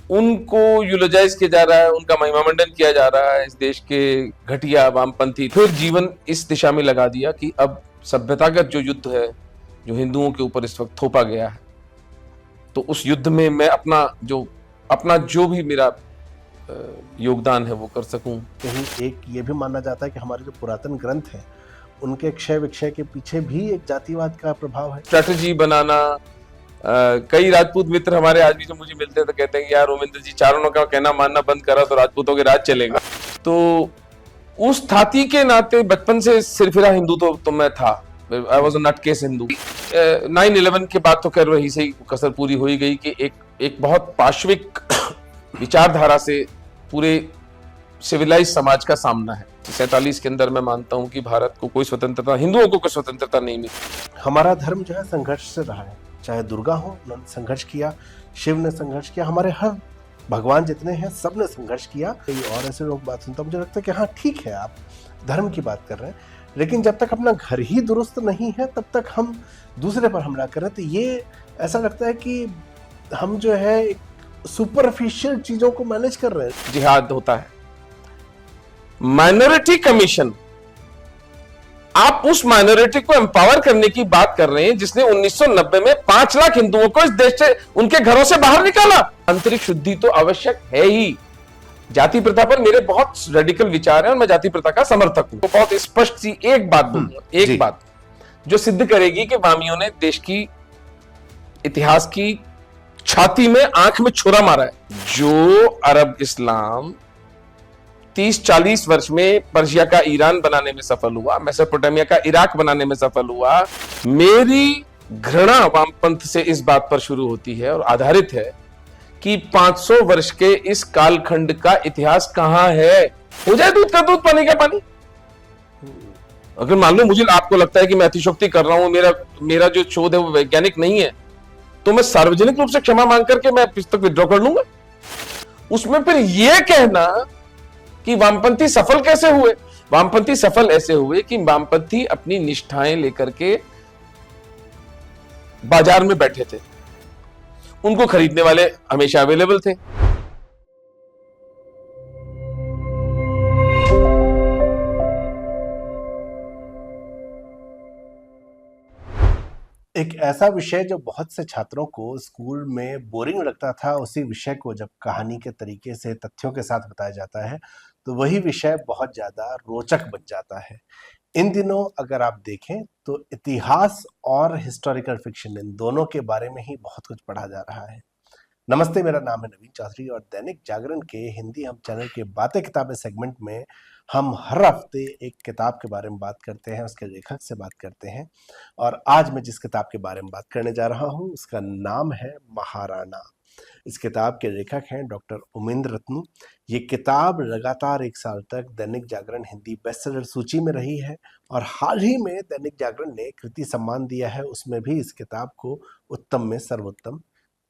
उनको यूलोजाइज किया जा रहा है, उनका महिमामंडन किया जा रहा है। इस देश के घटिया वामपंथी फिर जीवन इस दिशा में लगा दिया कि अब सभ्यतागत जो युद्ध है, जो हिंदुओं के ऊपर इस वक्त थोपा गया है, तो उस युद्ध में मैं अपना जो भी मेरा योगदान है वो कर सकूं। कहीं एक ये भी माना जाता है कि हमारे जो पुरातन ग्रंथ हैं उनके क्षय विक्षय के पीछे भी एक जातिवाद का प्रभाव है। स्ट्रैटेजी बनाना, कई राजपूत मित्र हमारे आज भी जो मुझे मिलते हैं तो कहते हैं कि यार रोमिंदर जी, चारणों का कहना मानना बंद करा तो राजपूतों के राज चलेगा। तो उस थाती के नाते बचपन से सिरफिरा हिंदू तो मैं था। I was a नटकेस Hindu. 9/11 के बाद तो खैर वही से ही कसर पूरी हो ही गई कि एक बहुत पाश्विक विचारधारा से पूरे सिविलाइज समाज का सामना है। 47 के अंदर मैं मानता हूं कि भारत को कोई स्वतंत्रता, हिंदुओं को कोई स्वतंत्रता नहीं मिली। हमारा धर्म जो है संघर्ष से रहा है, चाहे दुर्गा हो, उन्होंने संघर्ष किया, शिव ने संघर्ष किया, हमारे हर भगवान जितने हैं सब ने संघर्ष किया। कई और ऐसे लोग बात सुनता, मुझे लगता है कि हाँ ठीक है, आप धर्म की बात कर रहे हैं, लेकिन जब तक अपना घर ही दुरुस्त नहीं है तब तक हम दूसरे पर हमला कर रहे हैं। तो ये ऐसा लगता है कि हम जो है सुपरफिशियल चीजों को मैनेज कर रहे हैं। जिहाद होता है, माइनॉरिटी कमीशन, आप उस माइनॉरिटी को एम्पावर करने की बात कर रहे हैं जिसने 1990 में 5 लाख हिंदुओं को इस देश से, उनके घरों से बाहर निकाला। आंतरिक शुद्धि तो आवश्यक है ही। जाति प्रथा पर मेरे बहुत रेडिकल विचार हैं और मैं जाति प्रथा का समर्थक हूं। तो बहुत स्पष्ट सी एक बात बोलूंगा, एक बात जो सिद्ध करेगी कि वामियों ने देश की इतिहास की छाती में, आंख में छुरा मारा है। जो अरब इस्लाम 30-40 वर्ष में पर्शिया का ईरान बनाने में सफल हुआ, मेसोपोटामिया का इराक बनाने में सफल हुआ, मेरी घृणा वामपंथ से इस बात पर शुरू होती है और आधारित है कि 500 वर्ष के इस कालखंड का इतिहास कहां है। हो जाए दूध का दूध, पानी का पानी। अगर मान लो मुझे, आपको लगता है कि मैं अतिशोक्ति कर रहा हूं, मेरा जो शोध है वो वैज्ञानिक नहीं है, तो मैं सार्वजनिक रूप से क्षमा मांग करके मैं पुस्तक विड्रॉ कर लूंगा। उसमें फिर यह कहना कि वामपंथी सफल कैसे हुए, वामपंथी सफल ऐसे हुए कि वामपंथी अपनी निष्ठाएं लेकर के बाजार में बैठे थे, उनको खरीदने वाले हमेशा अवेलेबल थे। एक ऐसा विषय जो बहुत से छात्रों को स्कूल में बोरिंग लगता था, उसी विषय को जब कहानी के तरीके से तथ्यों के साथ बताया जाता है तो वही विषय बहुत ज्यादा रोचक बन जाता है। इन दिनों अगर आप देखें तो इतिहास और हिस्टोरिकल फिक्शन, इन दोनों के बारे में ही बहुत कुछ पढ़ा जा रहा है। नमस्ते, मेरा नाम है नवीन चौधरी और दैनिक जागरण के हिंदी हम चैनल के बातें किताबें सेगमेंट में हम हर हफ्ते एक किताब के बारे में बात करते हैं, उसके लेखक से बात करते हैं। और आज मैं जिस किताब के बारे में बात करने जा रहा हूं उसका नाम है महाराणा। इस किताब के लेखक हैं डॉक्टर उमेंद्र रत्नू। ये किताब लगातार 1 साल तक दैनिक जागरण हिंदी बेस्टसेलर सूची में रही है और हाल ही में दैनिक जागरण ने कृति सम्मान दिया है, उसमें भी इस किताब को उत्तम में सर्वोत्तम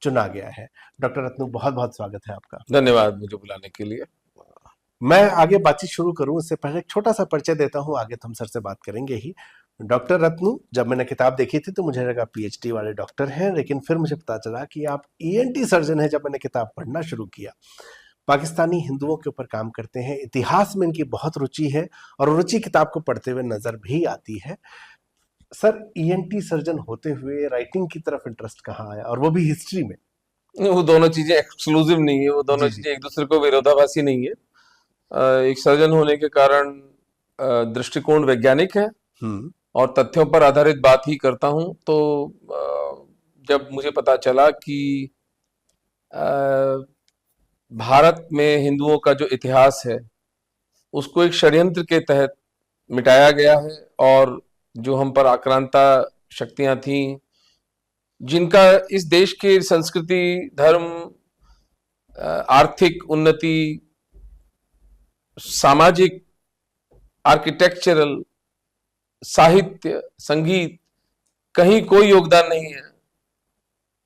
चुना गया है। डॉक्टर रत्नू, बहुत बहुत स्वागत है आपका। धन्यवाद मुझे बुलाने के लिए। मैं आगे बातचीत शुरू करूं उससे पहले एक छोटा सा परिचय देता हूं, आगे तो हम सर से बात करेंगे ही। डॉक्टर रत्नू, जब मैंने किताब देखी थी तो मुझे लगा पीएचडी वाले डॉक्टर हैं, लेकिन फिर मुझे पता चला कि आप ईएनटी सर्जन हैं। जब मैंने किताब पढ़ना शुरू किया, पाकिस्तानी हिंदुओं के ऊपर काम करते हैं, इतिहास में इनकी बहुत रुचि है और रुचि किताब को पढ़ते हुए नजर भी आती है। सर, ईएनटी सर्जन होते हुए राइटिंग की तरफ इंटरेस्ट कहाँ आया, और वो भी हिस्ट्री में? वो दोनों चीजें एक्सक्लूसिव नहीं है, वो दोनों चीजें एक दूसरे को विरोधाभासी नहीं है। एक सर्जन होने के कारण दृष्टिकोण वैज्ञानिक है और तथ्यों पर आधारित बात ही करता हूं। तो जब मुझे पता चला कि भारत में हिंदुओं का जो इतिहास है उसको एक षड्यंत्र के तहत मिटाया गया है और जो हम पर आक्रांता शक्तियां थीं, जिनका इस देश के संस्कृति, धर्म, आर्थिक उन्नति, सामाजिक, आर्किटेक्चरल, साहित्य, संगीत, कहीं कोई योगदान नहीं है,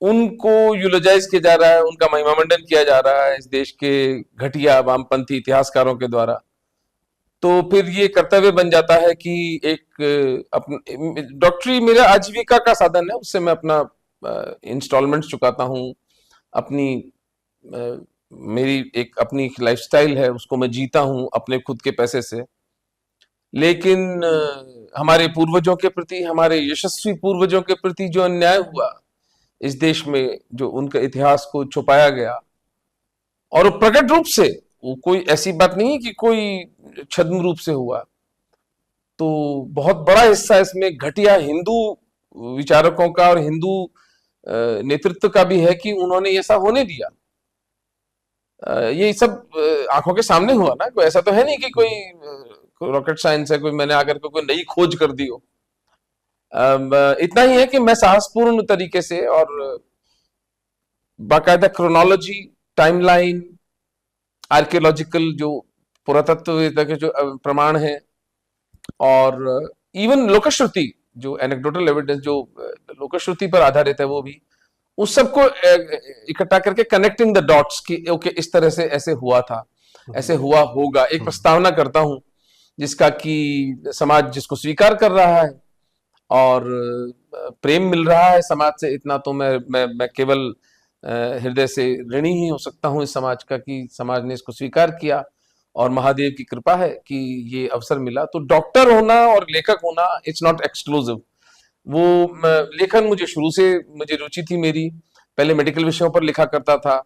उनको यूलोजाइज किया जा रहा है, उनका महिमामंडन किया जा रहा है इस देश के घटिया वामपंथी इतिहासकारों के द्वारा। तो फिर ये कर्तव्य बन जाता है कि एक डॉक्टरी मेरा आजीविका का साधन है, उससे मैं अपना इंस्टॉलमेंट्स चुकाता हूँ, अपनी मेरी एक अपनी लाइफस्टाइल है, उसको मैं जीता हूं अपने खुद के पैसे से। लेकिन हमारे पूर्वजों के प्रति, हमारे यशस्वी पूर्वजों के प्रति जो अन्याय हुआ इस देश में, जो उनके इतिहास को छुपाया गया, और वो प्रकट रूप से, वो कोई ऐसी बात नहीं है कि कोई छद्म रूप से हुआ, तो बहुत बड़ा हिस्सा इसमें घटिया हिंदू विचारकों का और हिंदू नेतृत्व का भी है कि उन्होंने ऐसा होने दिया। ये सब आंखों के सामने हुआ ना, कोई ऐसा तो है नहीं कि कोई रॉकेट साइंस है, कोई मैंने आकर के कोई नई खोज कर दी हो। इतना ही है कि मैं साहसपूर्ण तरीके से और बाकायदा क्रोनोलॉजी, टाइमलाइन, आर्कियोलॉजिकल जो पुरातत्ववेत्ता के जो प्रमाण है, और इवन लोकश्रुति, जो एनेक्डोटल एविडेंस जो लोकश्रुति पर आधारित है, वो भी उस सबको इकट्ठा करके कनेक्टिंग द डॉट्स कि ओके इस तरह से ऐसे हुआ था, ऐसे हुआ होगा, एक प्रस्तावना करता हूं जिसका कि समाज जिसको स्वीकार कर रहा है और प्रेम मिल रहा है समाज से, इतना तो मैं केवल हृदय से ऋणी ही हो सकता हूं इस समाज का कि समाज ने इसको स्वीकार किया, और महादेव की कृपा है कि ये अवसर मिला। तो डॉक्टर होना और लेखक होना इट्स नॉट एक्सक्लूसिव। वो लेखन मुझे शुरू से, मुझे रुचि थी मेरी, पहले मेडिकल विषयों पर लिखा करता था।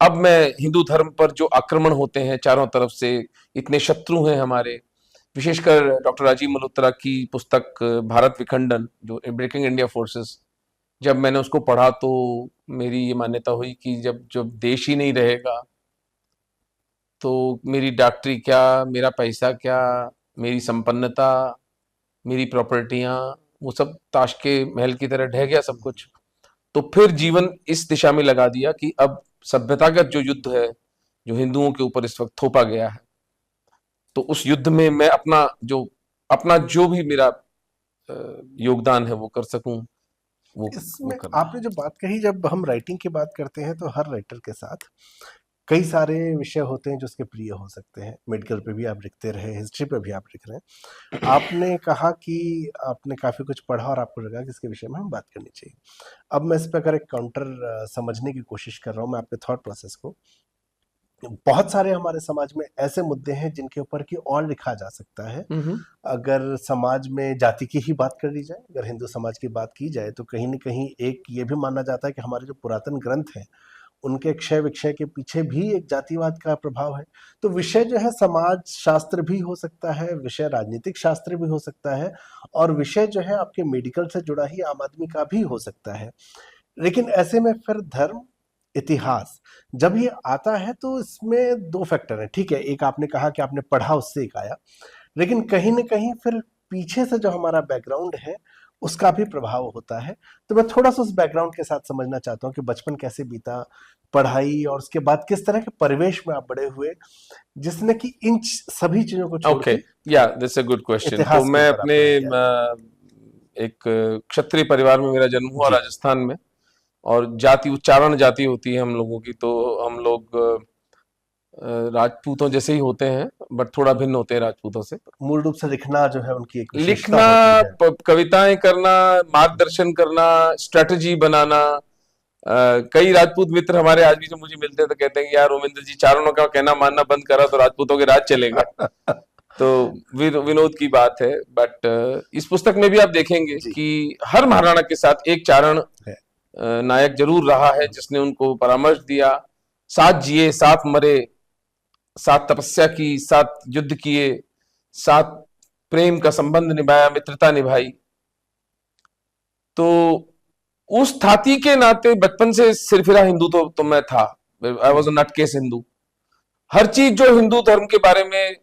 अब मैं हिंदू धर्म पर जो आक्रमण होते हैं चारों तरफ से, इतने शत्रु हैं हमारे, विशेषकर डॉक्टर राजीव मल्होत्रा की पुस्तक भारत विखंडन, जो ब्रेकिंग इंडिया फोर्सेस, जब मैंने उसको पढ़ा तो मेरी ये मान्यता हुई कि जब जब देश ही नहीं रहेगा तो मेरी डॉक्टरी क्या, मेरा पैसा क्या, मेरी संपन्नता, मेरी प्रॉपर्टियां, वो सब ताश के महल की तरह ढह गया सब कुछ। तो फिर जीवन इस दिशा में लगा दिया कि अब सभ्यतागत जो युद्ध है, जो हिंदुओं के ऊपर इस वक्त थोपा गया है, तो उस युद्ध में मैं अपना जो भी मेरा योगदान है वो कर सकूं, वो इसमें करना। आपने जो बात कही, जब हम राइटिंग की बात करते हैं तो हर राइटर के साथ कई सारे विषय होते हैं जो उसके प्रिय हो सकते हैं। मेडिकल पे भी आप लिखते रहे, हिस्ट्री पे भी आप लिख रहे हैं। आपने कहा कि आपने काफ़ी कुछ पढ़ा और आपको लगा कि इसके विषय में हम बात करनी चाहिए। अब मैं इस पर अगर एक काउंटर समझने की कोशिश कर रहा हूँ, मैं आपके थॉट प्रोसेस को। बहुत सारे हमारे समाज में ऐसे मुद्दे हैं जिनके ऊपर की और लिखा जा सकता है। अगर समाज में जाति की ही बात कर ली जाए, अगर हिंदू समाज की बात की जाए, तो कहीं न कहीं एक ये भी माना जाता है कि हमारे जो पुरातन ग्रंथ हैं, उनके क्षय विक्षय के पीछे भी एक जातिवाद का प्रभाव है। तो विषय जो है समाज शास्त्र भी हो सकता है, विषय राजनीतिक शास्त्र भी हो सकता है, और विषय जो है आपके मेडिकल से जुड़ा ही आम आदमी का भी हो सकता है। लेकिन ऐसे में फिर धर्म, इतिहास जब ये आता है तो इसमें दो फैक्टर हैं। ठीक है, एक आपने कहा कि आपने पढ़ा, उससे एक आया, लेकिन कहीं न कहीं फिर पीछे से जो हमारा बैकग्राउंड है उसका भी प्रभाव होता है। तो मैं थोड़ा सा उस बैकग्राउंड के साथ समझना चाहता हूँ कि बचपन कैसे बीता, पढ़ाई, और उसके बाद किस तरह के परिवेश में आप बड़े हुए जिसने कि इन सभी चीजों को छोड़ ओके, के या दिस अ गुड क्वेश्चन। तो इतिहास के मैं ऊपर अपने आपने किया। एक क्षत्रिय परिवार में मेरा जन्म हुआ जी। राजस्थान में, और जाति उच्चारण जाति होती है हम लोगों की, तो हम लोग राजपूतों जैसे ही होते हैं, बट थोड़ा भिन्न होते हैं राजपूतों से। मूल रूप से लिखना जो है उनकी एक विशेषता लिखना, होती है। कविताएं करना, मार्गदर्शन करना, स्ट्रेटजी बनाना। कई राजपूत मित्र हमारे आज भी जो मुझे मिलते हैं तो कहते हैं कि यार रोमिंदर जी, चारणों का कहना मानना बंद करा तो राजपूतों के राज चलेंगे। तो विनोद की बात है। बट इस पुस्तक में भी आप देखेंगे जी। कि हर महाराणा के साथ एक चारण है। नायक जरूर रहा है जिसने उनको परामर्श दिया, साथ जिए, साथ मरे, साथ तपस्या की, साथ युद्ध किए, साथ प्रेम का संबंध निभाया, मित्रता निभाई। तो उस थाती के नाते बचपन से सिरफिरा हिंदू तो मैं था। I was a नटकेस Hindu. हर चीज जो हिंदू धर्म के बारे में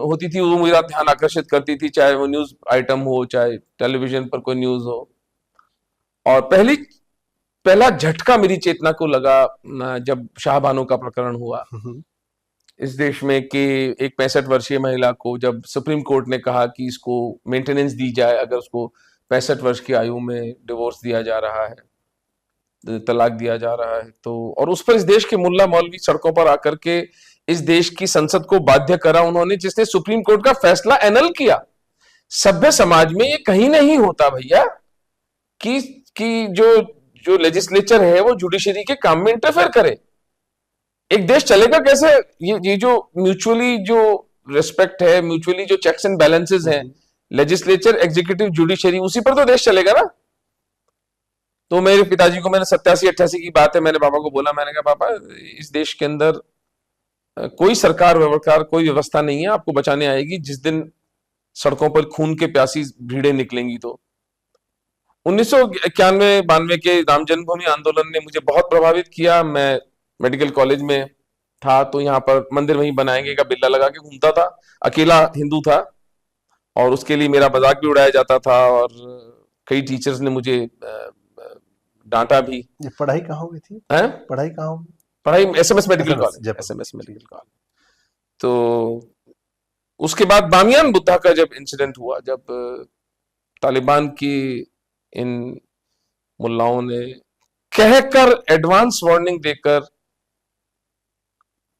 होती थी वो मेरा ध्यान आकर्षित करती थी, चाहे वो न्यूज आइटम हो, चाहे टेलीविजन पर कोई न्यूज हो। और पहला झटका मेरी चेतना को लगा जब शाहबानो का प्रकरण हुआ इस देश में, कि एक 65 वर्षीय महिला को जब सुप्रीम कोर्ट ने कहा कि इसको मेंटेनेंस दी जाए अगर उसको 65 वर्ष की आयु में डिवोर्स दिया जा रहा है, तलाक दिया जा रहा है, तो और उस पर इस देश के मुल्ला मौलवी सड़कों पर आकर के इस देश की संसद को बाध्य करा उन्होंने, जिसने सुप्रीम कोर्ट का फैसला एनल किया। सभ्य समाज में ये कहीं नहीं होता भैया कि जो जो लेजिस्लेचर है वो जुडिशरी के काम में इंटरफेयर करे। एक देश चलेगा कैसे? ये जो म्यूचुअली जो रिस्पेक्ट है, म्यूचुअली जो चेक्स एंड बैलेंसेस हैं, लेजिस्लेचर, एग्जीक्यूटिव, जुडिशरी, उसी पर तो देश चलेगा ना। तो मेरे पिताजी को मैंने 87-88 की बात है, मैंने पापा को बोला, मैंने कहा पापा इस देश के अंदर कोई सरकार व्यवहार कोई व्यवस्था नहीं है आपको बचाने आएगी जिस दिन सड़कों पर खून के प्यासी भीड़ें निकलेंगी। तो 1991-92 के राम जन्मभूमि आंदोलन ने मुझे बहुत प्रभावित किया। मैं मेडिकल कॉलेज में था तो यहाँ पर मंदिर वहीं बनाएंगे का बिल्ला लगा के घूमता था, अकेला हिंदू था, और उसके लिए मेरा मजाक भी उड़ाया जाता था और कई टीचर्स ने मुझे डांटा भी। ये पढ़ाई कहाँ हुई थी? पढ़ाई कहाँ हुई? पढ़ाई SMS medical college, SMS medical college. तो उसके बाद बामियान बुद्धा का जब इंसिडेंट हुआ, जब तालिबान की इन मुल्लाओं ने कहकर एडवांस वार्निंग देकर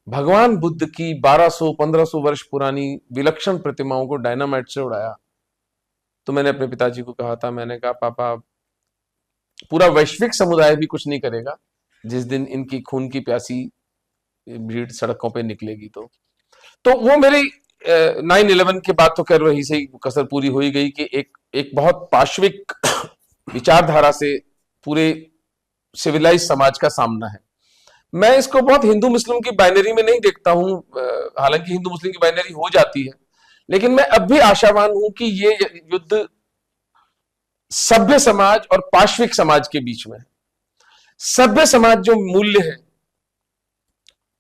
भगवान बुद्ध की 1200-1500 वर्ष पुरानी विलक्षण प्रतिमाओं को डायनामाइट से उड़ाया, तो मैंने अपने पिताजी को कहा था, मैंने कहा पापा पूरा वैश्विक समुदाय भी कुछ नहीं करेगा जिस दिन इनकी खून की प्यासी भीड़ सड़कों पे निकलेगी। तो वो मेरी 9/11 के बाद तो खैर वही से कसर पूरी हो ही गई कि एक बहुत पाश्विक विचारधारा से पूरे सिविलाइज समाज का सामना है। मैं इसको बहुत हिंदू मुस्लिम की बाइनरी में नहीं देखता हूं, हालांकि हिंदू मुस्लिम की बाइनरी हो जाती है, लेकिन मैं अब भी आशावान हूं कि ये युद्ध सभ्य समाज और पाश्विक समाज के बीच में है। सभ्य समाज जो मूल्य है,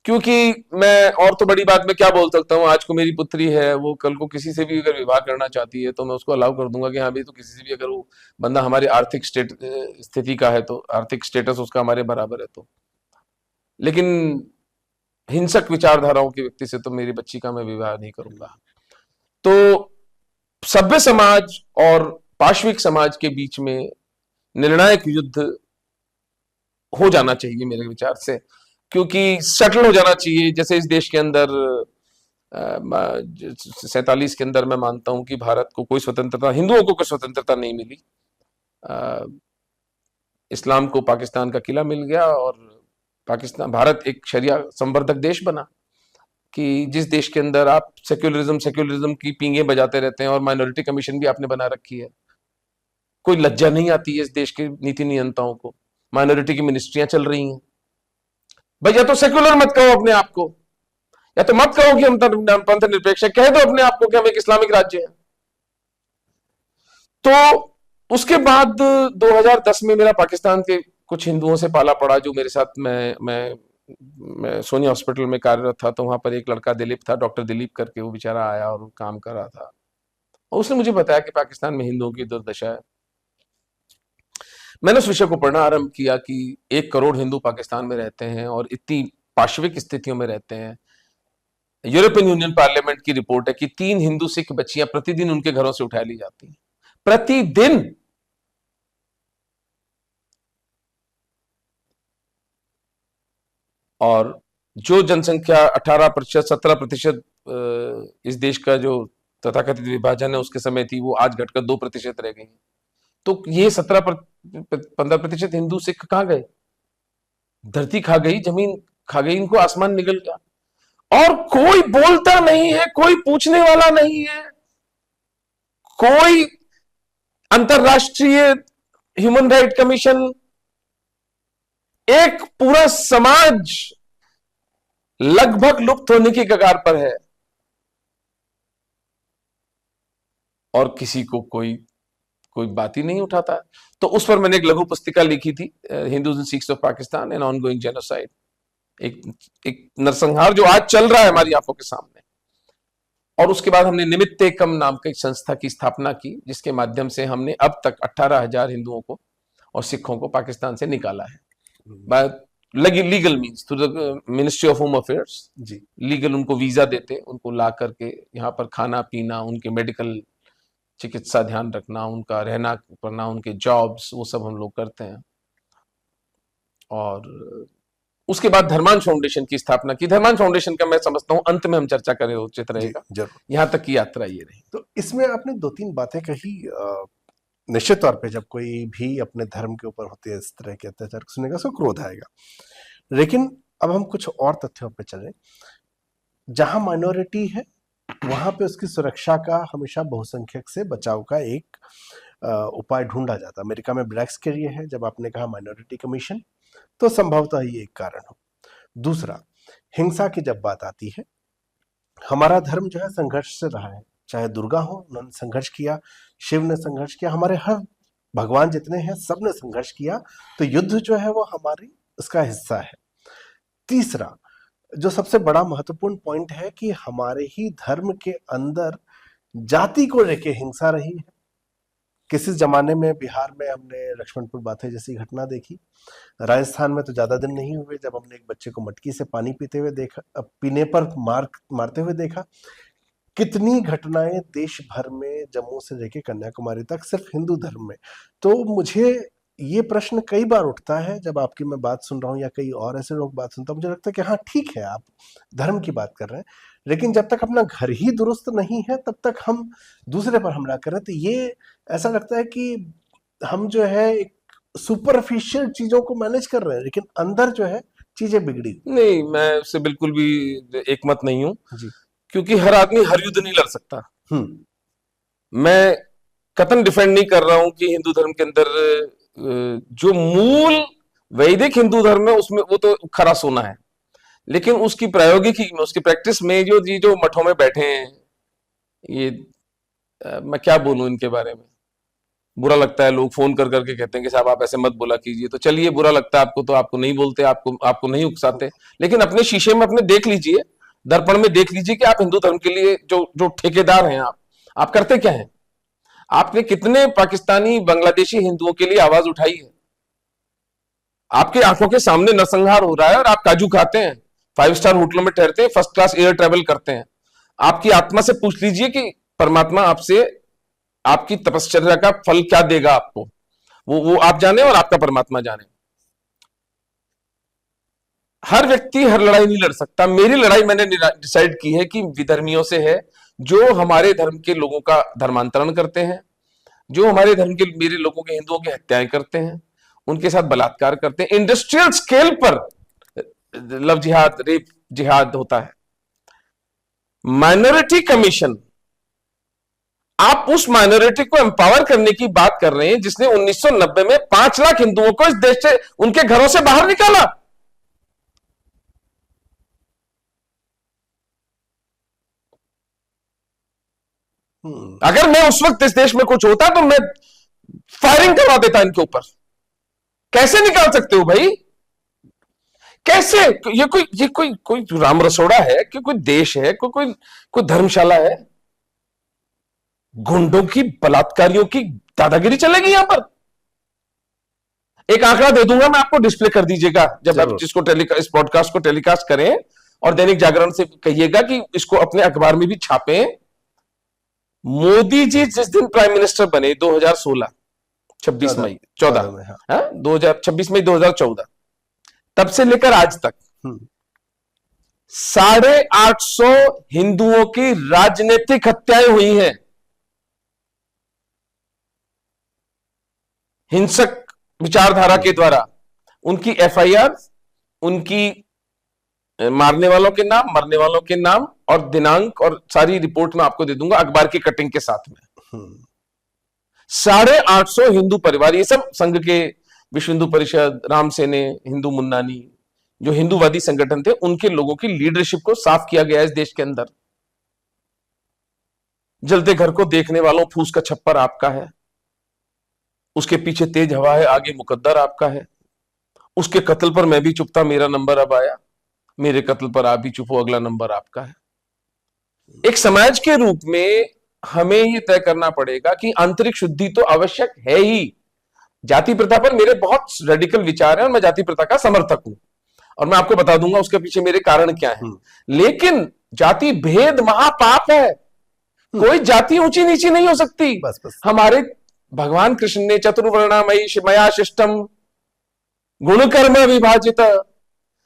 क्योंकि मैं और तो बड़ी बात मैं क्या बोल सकता हूं, आज को मेरी पुत्री है, वो कल को किसी से भी अगर विवाह करना चाहती है तो मैं उसको अलाउ कर दूंगा कि हाँ भी, तो किसी से भी अगर वो बंदा हमारी आर्थिक स्थिति का है, तो आर्थिक स्टेटस उसका हमारे बराबर है तो। लेकिन हिंसक विचारधाराओं के व्यक्ति से तो मेरी बच्ची का मैं विवाह नहीं करूंगा। तो सभ्य समाज और पाश्विक समाज के बीच में निर्णायक युद्ध हो जाना चाहिए मेरे विचार से, क्योंकि सेटल हो जाना चाहिए। जैसे इस देश के अंदर 47 के अंदर मैं मानता हूं कि भारत को कोई स्वतंत्रता, हिंदुओं को कोई स्वतंत्रता नहीं मिली, इस्लाम को पाकिस्तान का किला मिल गया और भारत एक शरिया संवर्धक देश बना, कि जिस देश के अंदर आप सेक्युलरिज्म की पींगे बजाते रहते हैं और माइनॉरिटी कमीशन भी आपने बना रखी है, कोई लज्जा नहीं आती है इस देश के नीति नियंताओं को, माइनॉरिटी की मिनिस्ट्रियां चल रही हैं। भाई या तो सेक्युलर मत कहो अपने आप को, या तो मत कहो कि हम पंथ निरपेक्ष है, कह दो अपने आप को कि हम एक इस्लामिक राज्य है। तो उसके बाद 2010 में मेरा पाकिस्तान के कुछ हिंदुओं से पाला पड़ा, जो मेरे साथ मैं सोनी हॉस्पिटल में कार्यरत था, तो वहां पर एक लड़का दिलीप था, डॉक्टर दिलीप करके, वो बेचारा आया और काम कर रहा था, और उसने मुझे बताया कि पाकिस्तान में हिंदुओं की दुर्दशा है। मैंने उस विषय को पढ़ना आरंभ किया कि 1 करोड़ हिंदू पाकिस्तान में रहते हैं और इतनी पाश्विक स्थितियों में रहते हैं। यूरोपियन यूनियन पार्लियामेंट की रिपोर्ट है कि 3 हिंदू सिख बच्चियां प्रतिदिन उनके घरों से उठा ली जाती हैं, प्रतिदिन। और जो जनसंख्या 18%, 17% इस देश का जो तथाकथित विभाजन है उसके समय थी, वो आज घटकर 2% रह गई। तो ये 17-15% हिंदू सिख कहां गए? धरती खा गई, जमीन खा गई, इनको आसमान निगल गया, और कोई बोलता नहीं है, कोई पूछने वाला नहीं है, कोई अंतरराष्ट्रीय ह्यूमन राइट कमीशन, एक पूरा समाज लगभग लुप्त होने की कगार पर है, और किसी को कोई बात ही नहीं उठाता। तो उस पर मैंने एक लघु पुस्तिका लिखी थी, Hindus and Sikhs of Pakistan, an ongoing genocide, एक नरसंहार जो आज चल रहा है हमारी आंखों के सामने। और उसके बाद हमने निमित्त एकम नाम की एक संस्था की स्थापना की, जिसके माध्यम से हमने अब तक 18,000 हिंदुओं को और सिखों को पाकिस्तान से निकाला है, legal means through the ministry of home affairs जी, लीगल उनको वीजा देते, उनको ला करके यहाँ पर खाना पीना, उनके मेडिकल चिकित्सा ध्यान रखना, उनका रहना पड़ना, उनके जॉब्स, वो सब हम लोग करते हैं। और उसके बाद धर्मांश फाउंडेशन की स्थापना की। धर्मांश फाउंडेशन का मैं समझता हूं अंत में हम चर्चा करें, उचित रहेगा, यहां तक की यात्रा ये रही। तो इसमें आपने 2-3 बातें कही, निश्चित तौर पे जब कोई भी अपने धर्म के ऊपर होते है इस तरह के अत्याचार सुनेगा, उसको क्रोध आएगा, लेकिन अब हम कुछ और तथ्यों पे चलें। जहां माइनॉरिटी है वहां पे उसकी सुरक्षा का हमेशा बहुसंख्यक से बचाव का एक उपाय ढूंढा जाता है। अमेरिका में ब्लैक्स के लिए है, जब आपने कहा माइनॉरिटी कमीशन, तो संभवतः ये एक कारण हो। दूसरा, हिंसा की जब बात आती है, हमारा धर्म जो है संघर्ष से रहा है। चाहे दुर्गा हो, उन्होंने संघर्ष किया, शिव ने संघर्ष किया, हमारे हर भगवान जितने हैं सब ने संघर्ष किया। तो युद्ध जो है वो हमारी उसका हिस्सा है। तीसरा, जो सबसे बड़ा महत्वपूर्ण पॉइंट है कि हमारे ही धर्म के अंदर जाति को लेके हिंसा रही है। किसी जमाने में बिहार में हमने लक्ष्मणपुर बाथे जैसी घटना देखी। राजस्थान में तो ज्यादा दिन नहीं हुए जब हमने एक बच्चे को मटकी से पानी पीते हुए देखा, पीने पर मारते हुए देखा। कितनी घटनाएं देश भर में, जम्मू से लेके कन्याकुमारी तक, सिर्फ हिंदू धर्म में। तो मुझे ये प्रश्न कई बार उठता है जब आपकी मैं बात सुन रहा हूँ या कई और ऐसे लोग बात सुनता हूँ, मुझे लगता है कि हाँ ठीक है, आप धर्म की बात कर रहे हैं, लेकिन जब तक अपना घर ही दुरुस्त नहीं है तब तक हम दूसरे पर हमला कर रहे हैं। तो ये ऐसा लगता है कि हम जो है एक सुपरफिशियल चीजों को मैनेज कर रहे हैं, लेकिन अंदर जो है चीजें बिगड़ी। नहीं, मैं उससे बिल्कुल भी एकमत नहीं हूं, जी। क्योंकि हर आदमी हर युद्ध नहीं लड़ सकता। हम्म। मैं कतन डिफेंड नहीं कर रहा हूं कि हिंदू धर्म के अंदर जो मूल वैदिक हिंदू धर्म है उसमें वो तो खरा सोना है, लेकिन उसकी प्रायोगिकी में, उसकी प्रैक्टिस में जो मठों में बैठे हैं, ये मैं क्या बोलूं इनके बारे में। बुरा लगता है, लोग फोन कर करके कहते हैं कि साहब आप ऐसे मत बोला कीजिए। तो चलिए, बुरा लगता है आपको तो आपको नहीं बोलते, आपको नहीं उकसाते, लेकिन अपने शीशे में अपने देख लीजिए, दर्पण में देख लीजिए कि आप हिंदू धर्म के लिए जो जो ठेकेदार हैं, आप करते क्या हैं? आपने कितने पाकिस्तानी बांग्लादेशी हिंदुओं के लिए आवाज उठाई है? आपके आंखों के सामने नरसंहार हो रहा है और आप काजू खाते हैं, 5 स्टार होटलों में ठहरते हैं, फर्स्ट क्लास एयर ट्रेवल करते हैं। आपकी आत्मा से पूछ लीजिए कि परमात्मा आपसे आपकी तपश्चर्या का फल क्या देगा आपको। वो आप जाने और आपका परमात्मा जाने। हर व्यक्ति हर लड़ाई नहीं लड़ सकता। मेरी लड़ाई मैंने डिसाइड की है कि विधर्मियों से है, जो हमारे धर्म के लोगों का धर्मांतरण करते हैं, जो हमारे धर्म के, मेरे लोगों के, हिंदुओं की हत्याएं करते हैं, उनके साथ बलात्कार करते हैं। इंडस्ट्रियल स्केल पर लव जिहाद, रेप जिहाद होता है। माइनॉरिटी कमीशन, आप उस माइनॉरिटी को एम्पावर करने की बात कर रहे हैं जिसने 1990 में 5 लाख हिंदुओं को इस देश से, उनके घरों से बाहर निकाला। अगर मैं उस वक्त इस देश में कुछ होता तो मैं फायरिंग करवा देता इनके ऊपर। कैसे निकाल सकते हो भाई? कैसे? ये कोई राम रसोड़ा है कि कोई देश है, कोई धर्मशाला है? गुंडों की, बलात्कारियों की दादागिरी चलेगी यहां पर। एक आंकड़ा दे दूंगा मैं आपको, डिस्प्ले कर दीजिएगा जब आप जिसको इस पॉडकास्ट को टेलीकास्ट करें, और दैनिक जागरण से कहिएगा कि इसको अपने अखबार में भी छापें। मोदी जी जिस दिन प्राइम मिनिस्टर बने 2016, 26 मई 14, 26 मई 2014, तब से लेकर आज तक 850 हिंदुओं की राजनीतिक हत्याएं हुई हैं। हिंसक विचारधारा के द्वारा उनकी एफआईआर, उनकी मारने वालों के नाम, मरने वालों के नाम और दिनांक, और सारी रिपोर्ट मैं आपको दे दूंगा अखबार की कटिंग के साथ में। 850 हिंदू परिवार, ये सब संघ के, विश्व हिंदू परिषद, राम सेने, हिंदू मुन्नानी, जो हिंदूवादी संगठन थे, उनके लोगों की लीडरशिप को साफ किया गया इस देश के अंदर। जलते घर को देखने वालों, फूस का छप्पर आपका है, उसके पीछे तेज हवा है, आगे मुकद्दर आपका है। उसके कत्ल पर मैं भी चुप था, मेरा नंबर अब आया। मेरे कत्ल पर आप भी चुप हो, अगला नंबर आपका है। एक समाज के रूप में हमें यह तय करना पड़ेगा कि आंतरिक शुद्धि तो आवश्यक है ही। जाति प्रथा पर मेरे बहुत रेडिकल विचार हैं और मैं जाति प्रथा का समर्थक हूं, और मैं आपको बता दूंगा उसके पीछे मेरे कारण क्या है। लेकिन जाति भेद महापाप है। कोई जाति ऊंची नीची नहीं हो सकती। बस। हमारे भगवान कृष्ण ने चतुर्वर्णामयी मया शिष्टम गुण कर्म विभाजित,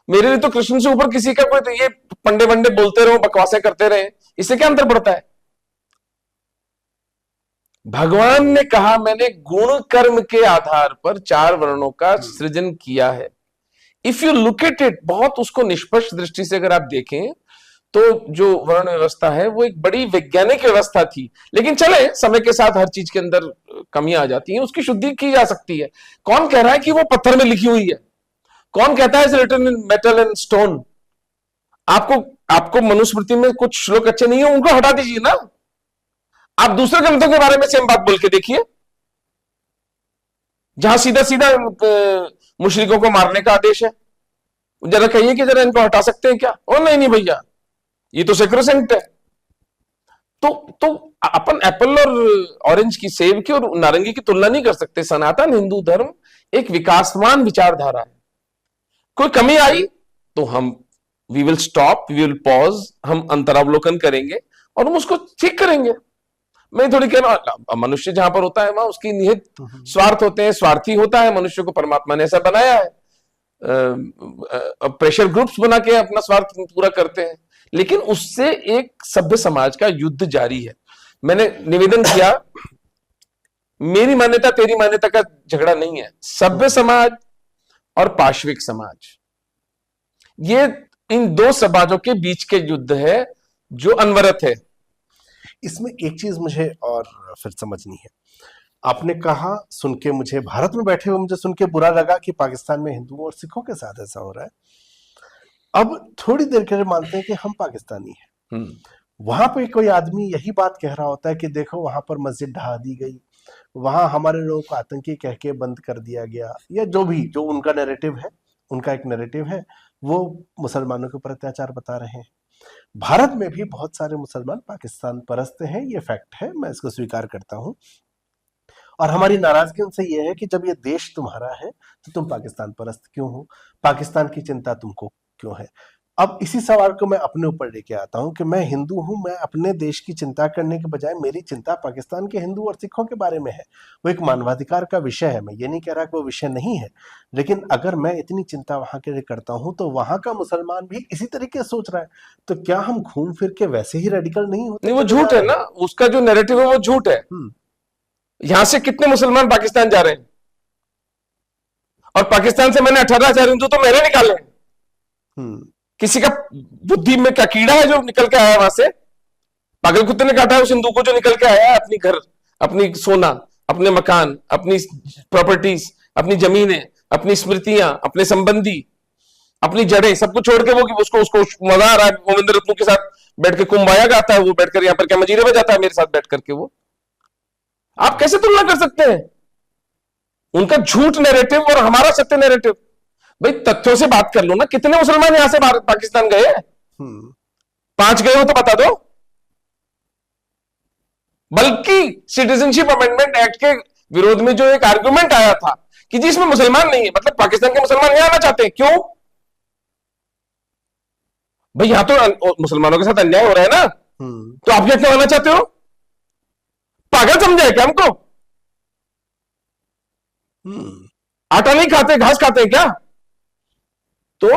मेरे लिए तो कृष्ण से ऊपर किसी का कोई, तो ये पंडे वंडे बोलते रहो, बकवासें करते रहे, इससे क्या अंतर पड़ता है? भगवान ने कहा मैंने गुण कर्म के आधार पर 4 वर्णों का सृजन किया है। If you look at it, बहुत उसको निष्पक्ष दृष्टि से अगर आप देखें तो जो वर्ण व्यवस्था है वो एक बड़ी वैज्ञानिक व्यवस्था थी, लेकिन चले समय के साथ हर चीज के अंदर कमियां आ जाती हैं, उसकी शुद्धि की जा सकती है। कौन कह रहा है कि वो पत्थर में लिखी हुई है? कौन कहता है written in metal and stone? आपको आपको मनुस्मृति में कुछ श्लोक अच्छे नहीं है, उनको हटा दीजिए ना। आप दूसरे ग्रंथों के बारे में सेम बात बोल के देखिए, जहां सीधा सीधा मुशरिकों को मारने का आदेश है। जरा कहिए कि जरा इनको हटा सकते हैं क्या? ओ नहीं नहीं भैया, ये तो सेक्रोसेंट है। तो अपन एप्पल और ऑरेंज की, सेब की और नारंगी की तुलना नहीं कर सकते। सनातन हिंदू धर्म एक विकासमान विचारधारा है। कोई कमी आई तो हम we will stop, we will pause, हम अंतरावलोकन करेंगे और हम उसको ठीक करेंगे। मैं थोड़ी कह रहा हूं, मनुष्य जहां पर होता है वहां उसकी निहित स्वार्थ होते हैं, स्वार्थी होता है। मनुष्य को परमात्मा ने ऐसा बनाया है, प्रेशर ग्रुप्स बना के अपना स्वार्थ पूरा करते हैं, लेकिन उससे एक सभ्य समाज का युद्ध जारी है। मैंने निवेदन किया, मेरी मान्यता तेरी मान्यता का झगड़ा नहीं है। सभ्य समाज और पाश्विक समाज, ये इन दो समाजों के बीच के युद्ध है जो अनवरत है। इसमें एक चीज मुझे और फिर समझनी है। आपने कहा, सुन के मुझे, भारत में बैठे हुए मुझे सुन के बुरा लगा कि पाकिस्तान में हिंदुओं और सिखों के साथ ऐसा हो रहा है। अब थोड़ी देर के लिए मानते हैं कि हम पाकिस्तानी हैं, वहां पे कोई आदमी यही बात कह रहा होता है कि देखो वहां पर मस्जिद ढहा दी गई, वहां हमारे लोगों को आतंकी कह के बंद कर दिया गया, या जो भी जो उनका नैरेटिव है, उनका एक नैरेटिव है, वो मुसलमानों के ऊपर अत्याचार बता रहे हैं। भारत में भी बहुत सारे मुसलमान पाकिस्तान परस्त हैं, ये फैक्ट है, मैं इसको स्वीकार करता हूं। और हमारी नाराजगी उनसे ये है कि जब ये देश तुम्हारा है तो तुम पाकिस्तान परस्त क्यों हो, पाकिस्तान की चिंता तुमको क्यों है। अब इसी सवाल को मैं अपने ऊपर लेके आता हूं कि मैं हिंदू हूं, मैं अपने देश की चिंता करने के बजाय मेरी चिंता पाकिस्तान के हिंदू और सिखों के बारे में है। वो एक मानवाधिकार का विषय है, मैं ये नहीं कह रहा कि वो विषय नहीं है, लेकिन अगर मैं इतनी चिंता वहां के लिए करता हूं तो वहां का मुसलमान भी इसी तरीके से सोच रहा है, तो क्या हम घूम फिर के वैसे ही रेडिकल नहीं होते? नहीं, वो झूठ है ना, उसका जो नैरेटिव है वो झूठ है। यहां से कितने मुसलमान पाकिस्तान जा रहे हैं, और पाकिस्तान से मैंने 18,000 हिंदू तो मैंने निकाले हैं। किसी का बुद्धि में क्या कीड़ा है जो निकल के आया वहां से? पागल कुत्ते ने काटा है उस हिंदू को जो निकल के आया है अपनी घर, अपनी सोना, अपने मकान, अपनी प्रॉपर्टीज, अपनी जमीनें, अपनी स्मृतियां, अपने संबंधी, अपनी जड़ें, सब कुछ छोड़ के वो उसको उसको मजा आ रहा है गोविंद रत्नों के साथ बैठ के कुंभाया गाता है, वो बैठकर यहां पर क्या मजीरे बजाता है मेरे साथ बैठ करके। वो आप कैसे तुलना कर सकते हैं? उनका झूठ नैरेटिव और हमारा सत्य नैरेटिव। भाई तथ्यों से बात कर लो ना, कितने मुसलमान यहां से पाकिस्तान गए? 5 गए हो तो बता दो। बल्कि सिटीजनशिप अमेंडमेंट एक्ट के विरोध में जो एक आर्गुमेंट आया था कि जी इसमें मुसलमान नहीं है, मतलब पाकिस्तान के मुसलमान यहां आना चाहते हैं, क्यों? भाई यहां तो मुसलमानों के साथ अन्याय हो रहा है ना, तो आप क्या क्यों आना चाहते हो? पागल समझे क्या हमको? आटा नहीं खाते, घास खाते हैं क्या? तो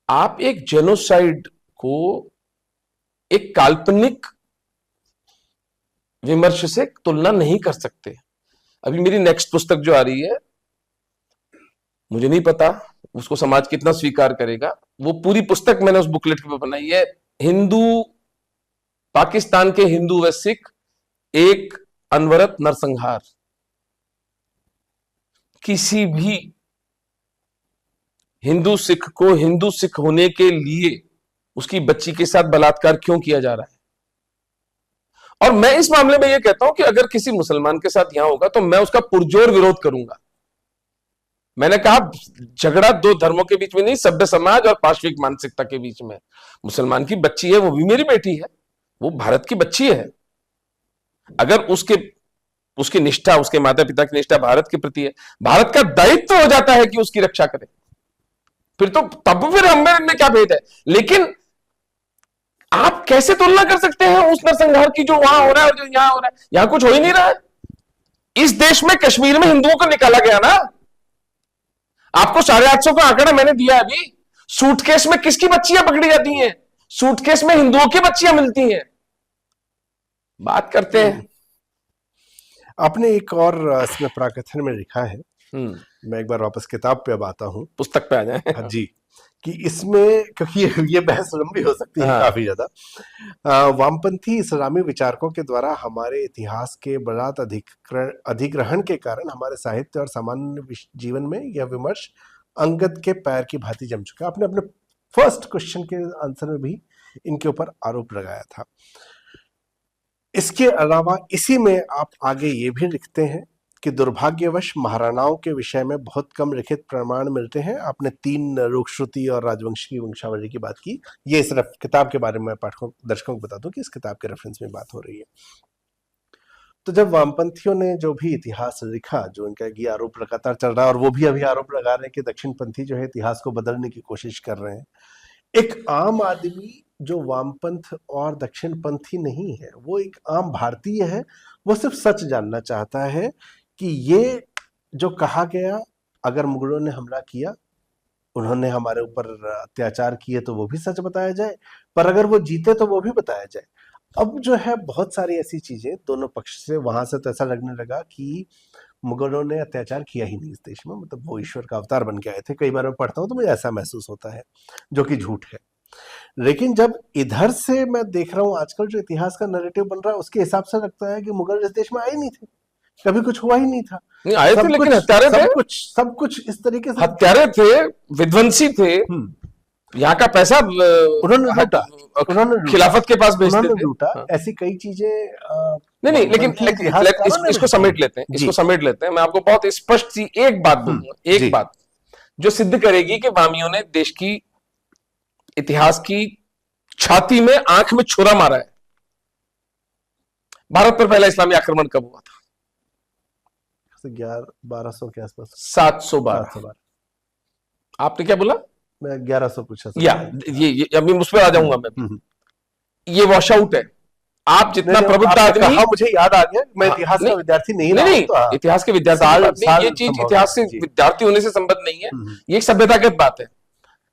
आप एक जेनोसाइड को एक काल्पनिक विमर्श से तुलना नहीं कर सकते। अभी मेरी नेक्स्ट पुस्तक जो आ रही है, मुझे नहीं पता उसको समाज कितना स्वीकार करेगा, वो पूरी पुस्तक मैंने उस बुकलेट पे बनाई है, हिंदू, पाकिस्तान के हिंदू व सिख एक अनवरत नरसंहार। किसी भी हिंदू सिख को हिंदू सिख होने के लिए उसकी बच्ची के साथ बलात्कार क्यों किया जा रहा है? और मैं इस मामले में यह कहता हूं कि अगर किसी मुसलमान के साथ यहां होगा तो मैं उसका पुरजोर विरोध करूंगा। मैंने कहा झगड़ा दो धर्मों के बीच में नहीं, सभ्य समाज और पाश्विक मानसिकता के बीच में। मुसलमान की बच्ची है, वो भी मेरी बेटी है, वो भारत की बच्ची है। अगर उसकी निष्ठा, उसके माता पिता की निष्ठा भारत के प्रति है, भारत का दायित्व हो जाता है कि उसकी रक्षा करे, फिर तो तब फिर हम में क्या भेद है? लेकिन आप कैसे तुलना कर सकते हैं उस नरसंहार की जो वहां हो रहा है और जो यहां हो रहा है? यहां कुछ हो ही नहीं रहा है। इस देश में कश्मीर में हिंदुओं को निकाला गया ना। आपको 850 का आंकड़ा मैंने दिया अभी। सूटकेस में किसकी बच्चियां पकड़ी जाती हैं? सूटकेस में हिंदुओं की बच्चियां मिलती हैं। बात करते हैं। आपने एक और इसमें प्राकथन में लिखा है मैं एक बार वापस किताब पे अब आता हूँ। पुस्तक पे आ जाए। हाँ जी, कि इसमें, क्योंकि ये बहस लंबी हो सकती है हाँ। काफी ज्यादा। वामपंथी इस्लामी विचारकों के द्वारा हमारे इतिहास के बृहत अधिग्रहण के कारण हमारे साहित्य और सामान्य जीवन में यह विमर्श अंगद के पैर की भांति जम चुका। आपने अपने फर्स्ट क्वेश्चन के आंसर में भी इनके ऊपर आरोप लगाया था। इसके अलावा इसी में आप आगे ये भी लिखते हैं कि दुर्भाग्यवश महाराणाओं के विषय में बहुत कम लिखित प्रमाण मिलते हैं। आपने 3 रूपश्रुति और राजवंश की वंशावली की बात की। ये सिर्फ किताब के बारे में पाठकों दर्शकों को बता दूं कि इस किताब के रेफरेंस में बात हो रही है। तो जब वामपंथियों ने जो भी इतिहास लिखा, जो इनका ये आरोप लगातार चल रहा है और वो भी अभी आरोप लगा रहे हैं कि दक्षिणपंथी जो है इतिहास को बदलने की कोशिश कर रहे हैं। एक आम आदमी जो वामपंथ और दक्षिणपंथी नहीं है, वो एक आम भारतीय है, वो सिर्फ सच जानना चाहता है कि ये जो कहा गया, अगर मुगलों ने हमला किया, उन्होंने हमारे ऊपर अत्याचार किए, तो वो भी सच बताया जाए, पर अगर वो जीते तो वो भी बताया जाए। अब जो है बहुत सारी ऐसी चीजें दोनों पक्ष से, वहां से तो ऐसा लगने लगा कि मुगलों ने अत्याचार किया ही नहीं इस देश में, मतलब वो ईश्वर का अवतार बन के आए थे। कई बार मैं पढ़ता हूँ तो मुझे ऐसा महसूस होता है, जो कि झूठ है। लेकिन जब इधर से मैं देख रहा हूँ आजकल जो इतिहास का नैरेटिव बन रहा है, उसके हिसाब से लगता है कि मुगल इस देश में आए नहीं थे, कभी कुछ हुआ ही नहीं था। नहीं आए थे, लेकिन हत्यारे थे, सब कुछ इस तरीके से हत्यारे थे, विध्वंसी थे। यहाँ का पैसा उन्होंने लूटा, खिलाफत के पास भेजते थे। लूटा। ऐसी कई चीजें नहीं, लेकिन इसको समेट लेते हैं, इसको समेट लेते हैं। मैं आपको बहुत स्पष्ट सी एक बात बोलूंगा, एक बात जो सिद्ध करेगी कि वामियों ने देश की इतिहास की छाती में, आंख में छुरा मारा है। भारत पर पहला इस्लामी आक्रमण कब हुआ था? 1200 के आसपास, 712। आपने क्या बोला? मैं 1100 पूछा। ये अभी उस पर आ जाऊंगा मैं। ये वॉश आउट है। आप जितना प्रबुद्ध आदमी, मुझे याद आ गया, मैं इतिहास का विद्यार्थी नहीं रहा। नहीं, इतिहास के विद्यार्थी, ये चीज इतिहास से विद्यार्थी होने से संबंध नहीं है। ये एक सभ्यतागत बात है।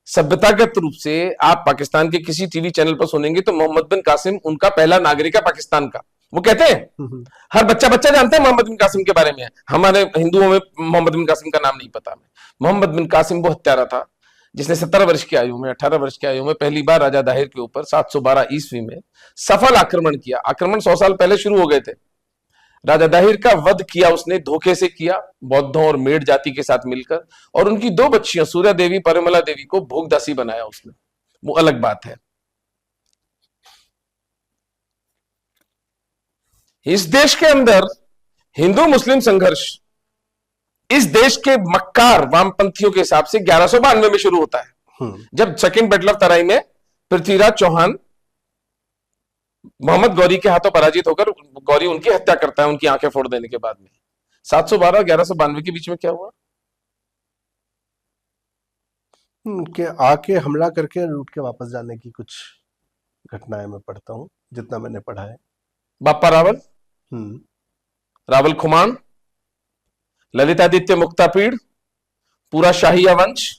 सभ्यतागत रूप से आप पाकिस्तान के किसी टीवी चैनल पर सुनेंगे तो मोहम्मद बिन कासिम उनका पहला नागरिक है पाकिस्तान का। वो कहते हैं, हर बच्चा जानता है मोहम्मद बिन कासिम के बारे में। हमारे हिंदुओं में मोहम्मद बिन कासिम का नाम नहीं पता। मोहम्मद बिन कासिम वो हत्यारा था जिसने 17 वर्ष की आयु में, 18 वर्ष की आयु में पहली बार राजा दाहिर के ऊपर 712 ईस्वी में सफल आक्रमण किया। आक्रमण 100 साल पहले शुरू हो गए थे। राजा दाहिर का वध किया उसने, धोखे से किया, बौद्धों और मेड़ जाति के साथ मिलकर, और उनकी 2 बच्चियों सूर्या देवी, परिमला देवी को भोगदासी बनाया उसने। वो अलग बात है। इस देश के अंदर हिंदू मुस्लिम संघर्ष इस देश के मक्कार वामपंथियों के हिसाब से 1192 में शुरू होता है, जब सेकंड बैटल ऑफ तराई में पृथ्वीराज चौहान मोहम्मद गौरी के हाथों पराजित होकर गौरी उनकी हत्या करता है, उनकी आंखें फोड़ देने के बाद में। 712 1192 के बीच में क्या हुआ? के आके हमला करके लूट के वापस जाने की कुछ घटनाएं मैं पढ़ता हूं, जितना मैंने पढ़ा है। बापा रावल, रावल खुमान, ललितादित्य मुक्तापीड़, पूरा शाहिया वंश,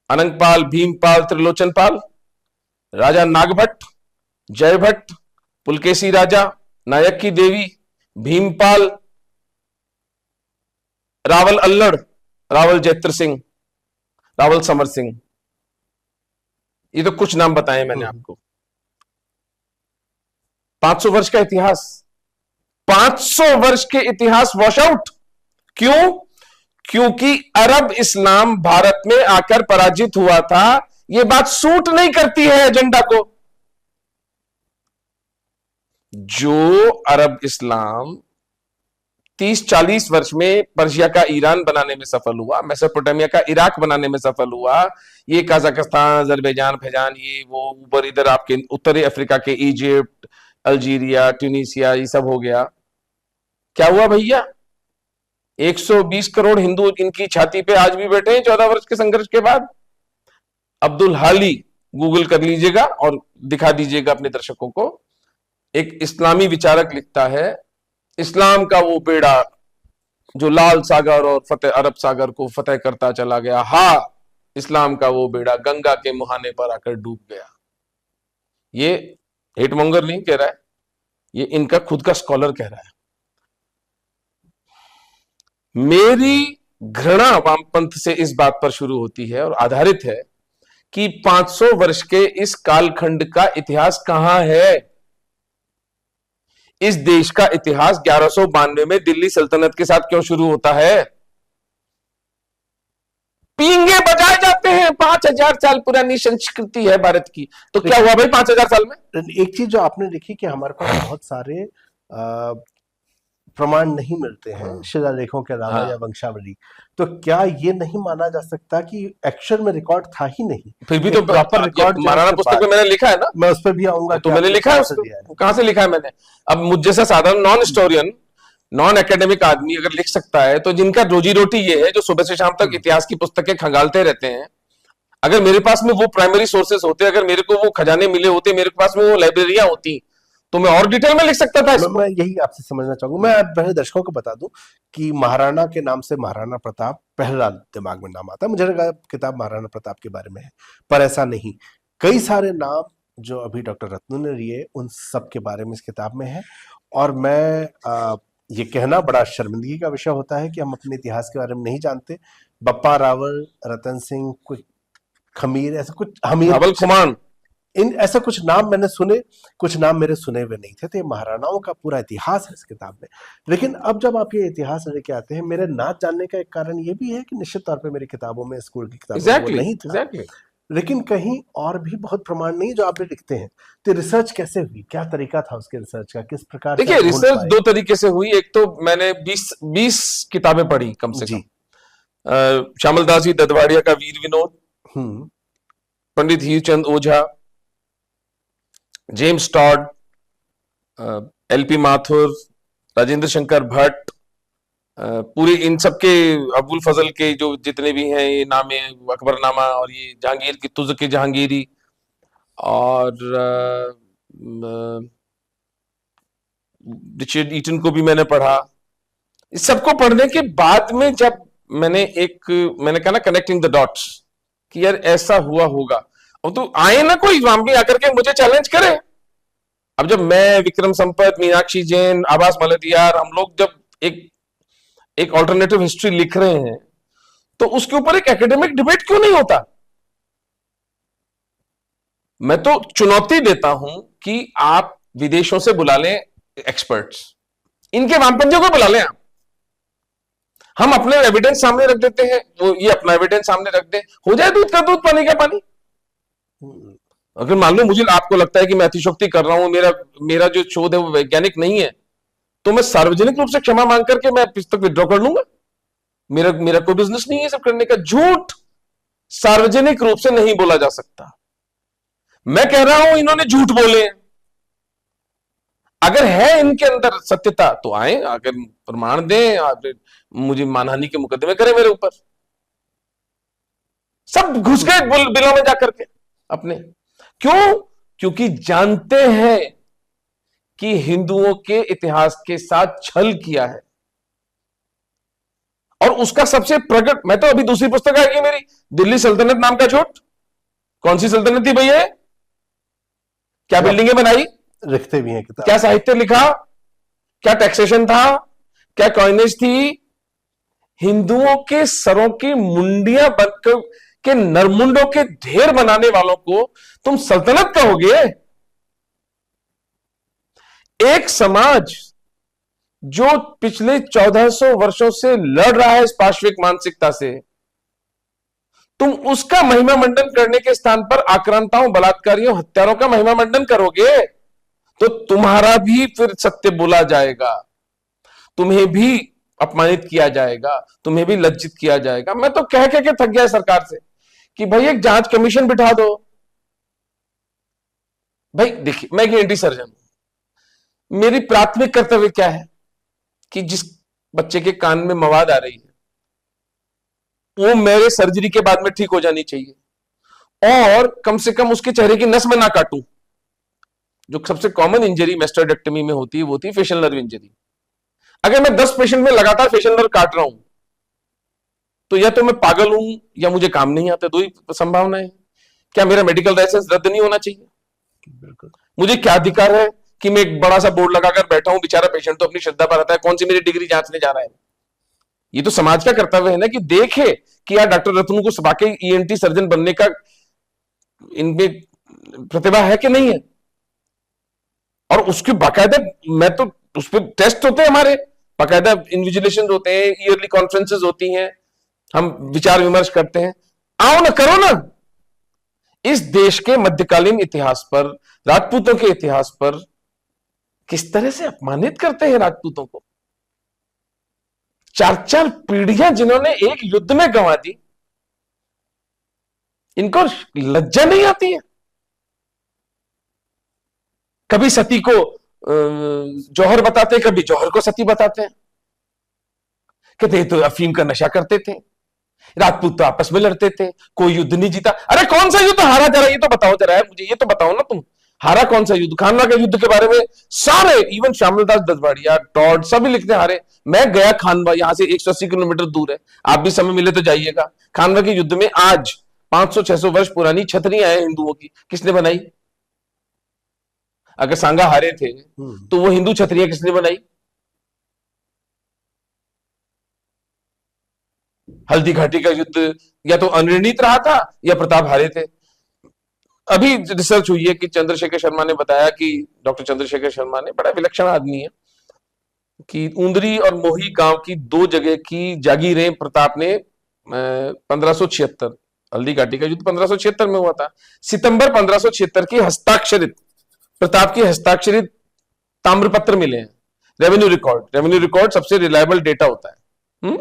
अनंगपाल, भीमपाल, त्रिलोचनपाल, राजा नागभट्ट, जयभट्ट, पुलकेशी राजा, नायक की देवी, भीमपाल, रावल अल्लड़, रावल जैत्र सिंह, रावल समर सिंह। ये तो कुछ नाम बताए मैंने आपको। 500 वर्ष का इतिहास, 500 वर्ष के इतिहास वॉश आउट। क्यों? क्योंकि अरब इस्लाम भारत में आकर पराजित हुआ था। यह बात सूट नहीं करती है एजेंडा को। जो अरब इस्लाम 30-40 वर्ष में पर्शिया का ईरान बनाने में सफल हुआ, मेसोपोटामिया का इराक बनाने में सफल हुआ, ये कजाकिस्तान, अजरबैजान, फैजान, ये वो ऊपर इधर आपके उत्तरी अफ्रीका के इजिप्ट, अल्जीरिया, ट्यूनीसिया, ये सब हो गया। क्या हुआ भैया? 120 करोड़ हिंदू इनकी छाती पे आज भी बैठे हैं 14 वर्ष के संघर्ष के बाद। अब्दुल हाली गूगल कर लीजिएगा और दिखा दीजिएगा अपने दर्शकों को। एक इस्लामी विचारक लिखता है, इस्लाम का वो बेड़ा जो लाल सागर और फतेह अरब सागर को फतेह करता चला गया, हा, इस्लाम का वो बेड़ा गंगा के मुहाने पर आकर डूब गया। ये हेटमोंगर नहीं कह रहा है, ये इनका खुद का स्कॉलर कह रहा है। मेरी घृणा वामपंथ से इस बात पर शुरू होती है और आधारित है कि 500 वर्ष के इस कालखंड का इतिहास कहां है। इस देश का इतिहास 1192 में दिल्ली सल्तनत के साथ क्यों शुरू होता है? पींगे बजाए जाते हैं। 5000 साल पुरानी संस्कृति है भारत की, तो क्या हुआ भाई 5000 साल में? एक चीज जो आपने देखी कि हमारे पास बहुत सारे प्रमाण नहीं मिलते हैं शिलालेखों के अलावा या वंशावली, तो क्या ये नहीं माना जा सकता कि एक्चुअल में रिकॉर्ड था ही नहीं? फिर भी तो प्रॉपर रिकॉर्ड महाराणा पुस्तक में मैंने लिखा है ना, मैं उस पर भी आऊंगा। तो मैंने लिखा है उसको, कहां से लिखा है मैंने? अब मुझ जैसा साधारण नॉन हिस्टोरियन, नॉन एकेडमिक आदमी अगर लिख सकता है, तो जिनका रोजी रोटी ये है, जो सुबह से शाम तक इतिहास की पुस्तकें खंगालते रहते हैं, अगर मेरे पास में वो प्राइमरी सोर्सेस होते, अगर मेरे को वो खजाने मिले होते, मेरे पास में वो लाइब्रेरियां होती, तो मैं और डिटेल में लिख सकता था इसको। मैं यही आपसे समझना चाहूंगा। मैं पहले दर्शकों को बता दूं कि महाराणा के नाम से महाराणा प्रताप पहला दिमाग में नाम आता है। मुझे लगा किताब महाराणा प्रताप के बारे में है, पर ऐसा नहीं। कई सारे नाम जो अभी डॉक्टर रत्नू ने लिए, उन सब के बारे में इस किताब में है। और मैं ये कहना बड़ा शर्मिंदगी का विषय होता है कि हम अपने इतिहास के बारे में नहीं जानते। बप्पा रावल, रतन सिंह, कुछ खमीर, ऐसा कुछ हमीर खुमान, इन ऐसा कुछ नाम मैंने सुने, कुछ नाम मेरे सुने हुए नहीं थे। तो ये महाराणाओं का पूरा इतिहास है इस किताब में। लेकिन अब जब आप ये इतिहास लेके आते हैं, मेरे ना जानने का एक कारण ये भी है कि निश्चित तौर पे मेरी किताबों में, स्कूल की किताबों में नहीं था। लेकिन कहीं और भी बहुत प्रमाण नहीं जो आप लिखते हैं। तो रिसर्च कैसे हुई, क्या तरीका था उसके रिसर्च का, किस प्रकार? देखिए, रिसर्च दो तरीके से हुई। एक तो मैंने 20 किताबें पढ़ी कम से कम। श्यामल दास जी ददवाड़िया का Veer Vinod, Pandit Hirachand Ojha, James Tod, L P Mathur, Rajendra Shankar Bhatt, पूरे इन सब के, अबुल फजल के जो जितने भी हैं ये नामे, अकबरनामा, और ये जहांगीर की तुज की जहांगीरी, और रिचर्ड ईटन को भी मैंने पढ़ा। इस सबको पढ़ने के बाद में जब मैंने कहा ना, कनेक्टिंग द डॉट्स, कि यार ऐसा हुआ होगा। और तो आए ना कोई स्वामी आकर के मुझे चैलेंज करे। अब जब मैं, विक्रम संपत, मीनाक्षी जैन, आवास मलदियार, हम लोग जब एक ऑल्टरनेटिव हिस्ट्री लिख रहे हैं, तो उसके ऊपर एक एकेडमिक डिबेट क्यों नहीं होता? मैं तो चुनौती देता हूं कि आप विदेशों से बुला लें एक्सपर्ट्स, इनके वामपंथियों को बुला लें आप। हम अपने एविडेंस सामने रख देते हैं, वो ये अपना एविडेंस सामने रख दे, हो जाए दूध का दूध पानी का पानी। अगर मान लो मुझे, आपको लगता है कि मैं अतिशोक्ति कर रहा हूं, मेरा जो शोध है वो वैज्ञानिक नहीं है, तो मैं सार्वजनिक रूप से क्षमा मांग करके मैं पुस्तक विड्रॉ कर लूंगा। मेरा कोई बिजनेस नहीं है सब करने का। झूठ सार्वजनिक रूप से नहीं बोला जा सकता। मैं कह रहा हूं इन्होंने झूठ बोले, अगर है इनके अंदर सत्यता तो आए, अगर प्रमाण दें, मुझे मानहानि के मुकदमे करें मेरे ऊपर। सब घुस गए बिलों में जाकर के अपने। क्यों? क्योंकि जानते हैं कि हिंदुओं के इतिहास के साथ छल किया है, और उसका सबसे प्रकट, मैं तो अभी दूसरी पुस्तक आएगी मेरी, दिल्ली सल्तनत नाम का झूठ। कौन सी सल्तनत थी भैया? क्या बिल्डिंगें बनाई, लिखते भी हैं किताब, क्या साहित्य लिखा, क्या टैक्सेशन था, क्या कॉइनेज थी? हिंदुओं के सरों की मुंडियां बनकर के नरमुंडों के ढेर बनाने वालों को तुम सल्तनत कहोगे? एक समाज जो पिछले 1400 वर्षों से लड़ रहा है इस पार्श्विक मानसिकता से, तुम उसका महिमा मंडन करने के स्थान पर आक्रांताओं, बलात्कारियों, हत्यारों का महिमा मंडन करोगे, तो तुम्हारा भी फिर सत्य बोला जाएगा, तुम्हें भी अपमानित किया जाएगा, तुम्हें भी लज्जित किया जाएगा। मैं तो कह के थक गया सरकार से कि भाई एक जांच कमीशन बिठा दो। भाई देखिए, मैं एक एंटी सर्जन हूं, मेरी प्राथमिक कर्तव्य क्या है कि जिस बच्चे के कान में मवाद आ रही है वो मेरे सर्जरी के बाद में ठीक हो जानी चाहिए, और कम से कम उसके चेहरे की नस में ना काटूं। जो सबसे कॉमन इंजरी मेस्टर्डेक्टमी में होती है वो होती है फेशियल नर्व इंजरी। अगर मैं 10 पेशेंट में लगातार फेशियल नर्व काट रहा हूं, तो या तो मैं पागल हूं या मुझे काम नहीं आता। दो ही संभावना है। क्या मेरा मेडिकल लाइसेंस रद्द नहीं होना चाहिए? बिल्कुल। मुझे क्या अधिकार है कि मैं एक बड़ा सा बोर्ड लगाकर बैठा हूं, बेचारा पेशेंट तो अपनी श्रद्धा पर आता है, कौन सी मेरी डिग्री जांचने जा रहा है? ये तो समाज का कर्तव्य है ना कि देखे कि यार डॉक्टर रत्नू को वाकई ईएनटी सर्जन बनने का इनमें प्रतिभा है कि नहीं है। और उसके बाकायदा मैं तो उस पर टेस्ट होते हैं, हमारे बाकायदा इन्विजिलेशन होते हैं, ईयरली कॉन्फ्रेंसेस होती हैं, हम विचार विमर्श करते हैं। आओ ना, करो ना। इस देश के मध्यकालीन इतिहास पर, राजपूतों के इतिहास पर किस तरह से अपमानित करते हैं राजपूतों को। 4-4 पीढ़ियां जिन्होंने एक युद्ध में गंवा दी, इनको लज्जा नहीं आती है। कभी सती को जौहर बताते, कभी जौहर को सती बताते हैं। कहते तो अफीम का नशा करते थे, राजपूत तो आपस में लड़ते थे, कोई युद्ध नहीं जीता। अरे कौन सा युद्ध हारा, जरा ये तो बताओ, जरा मुझे ये तो बताओ ना तुम, हारा कौन सा युद्ध? खानवा के युद्ध के बारे में सारे, इवन श्यामलदास दसवाड़िया, टॉड, सभी लिखते हारे। मैं गया खानवा, यहां से 180 किलोमीटर दूर है, आप भी समय मिले तो जाइएगा। खानवा के युद्ध में आज 500-600 वर्ष पुरानी छतरियां हैं हिंदुओं की, किसने बनाई? अगर सांगा हारे थे तो वो हिंदू छतरियां किसने बनाई? हल्दी घाटी का युद्ध या तो अनिर्णित रहा था या प्रताप हारे थे। अभी रिसर्च हुई है कि चंद्रशेखर शर्मा ने बताया कि डॉक्टर चंद्रशेखर शर्मा ने, बड़ा विलक्षण आदमी है, कि उंदरी और मोही गांव की 2 जगह की जागीरें प्रताप ने 1576, हल्दी घाटी का युद्ध 1576 में हुआ था, सितंबर 1576 की हस्ताक्षरित, प्रताप की हस्ताक्षरित ताम्रपत्र मिले हैं। रेवेन्यू रिकॉर्ड सबसे रिलायबल डेटा होता है।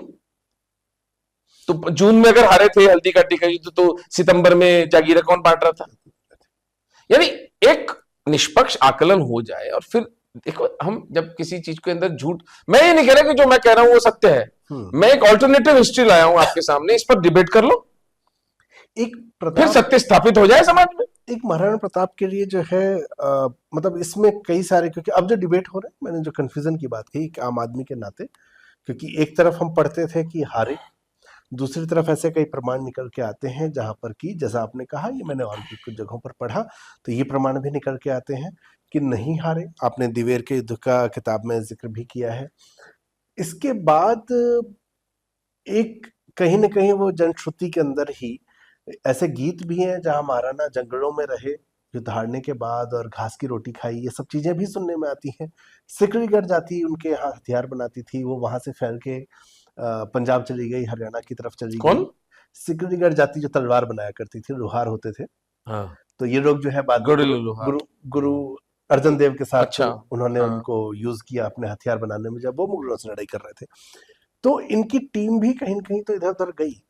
तो जून में अगर हारे थे हल्दी घाटी का युद्ध, तो सितंबर में जागीरें कौन बांट रहा था? यानी एक निष्पक्ष आकलन हो जाए। और फिर देखो, हम जब किसी चीज के अंदर झूठ, मैं ये नहीं कह रहा कि जो मैं कह रहा हूं वो सत्य है, मैं एक ऑल्टरनेटिव हिस्ट्री लाया हूं आपके सामने, इस पर डिबेट कर लो, एक फिर सत्य स्थापित हो जाए समाज में। एक महाराणा प्रताप के लिए जो है मतलब इसमें कई सारे, क्योंकि अब जो डिबेट हो रहा है, मैंने जो कंफ्यूजन की बात कही, एक आम आदमी के नाते, क्योंकि एक तरफ हम पढ़ते थे कि हारे, दूसरी तरफ ऐसे कई प्रमाण निकल के आते हैं जहां पर कि, जैसा आपने कहा, ये मैंने और भी कुछ जगहों पर पढ़ा, तो ये प्रमाण भी निकल के आते हैं कि नहीं हारे। आपने दिवेर के युद्ध का किताब में जिक्र भी किया है। इसके बाद एक कहीं ना कहीं वो जनश्रुति के अंदर ही ऐसे गीत भी हैं जहां महाराणा जंगलों में रहे युद्ध हारने के बाद और घास की रोटी खाई, ये सब चीजें भी सुनने में आती हैं। सिकरीगढ़ जाति उनके यहाँ हथियार बनाती थी, वो वहां से फैल के पंजाब चली गई, हरियाणा की तरफ चली गई। सिकरीगढ़ जाति जो तलवार बनाया करती थी, लोहार होते थे। हाँ। तो ये लोग जो है बाद में गुरु अर्जन देव के साथ उन्होंने उनको यूज किया अपने हथियार बनाने में, जब वो मुगलों से लड़ाई कर रहे थे। तो इनकी टीम भी कहीं न कहीं तो इधर उधर गई।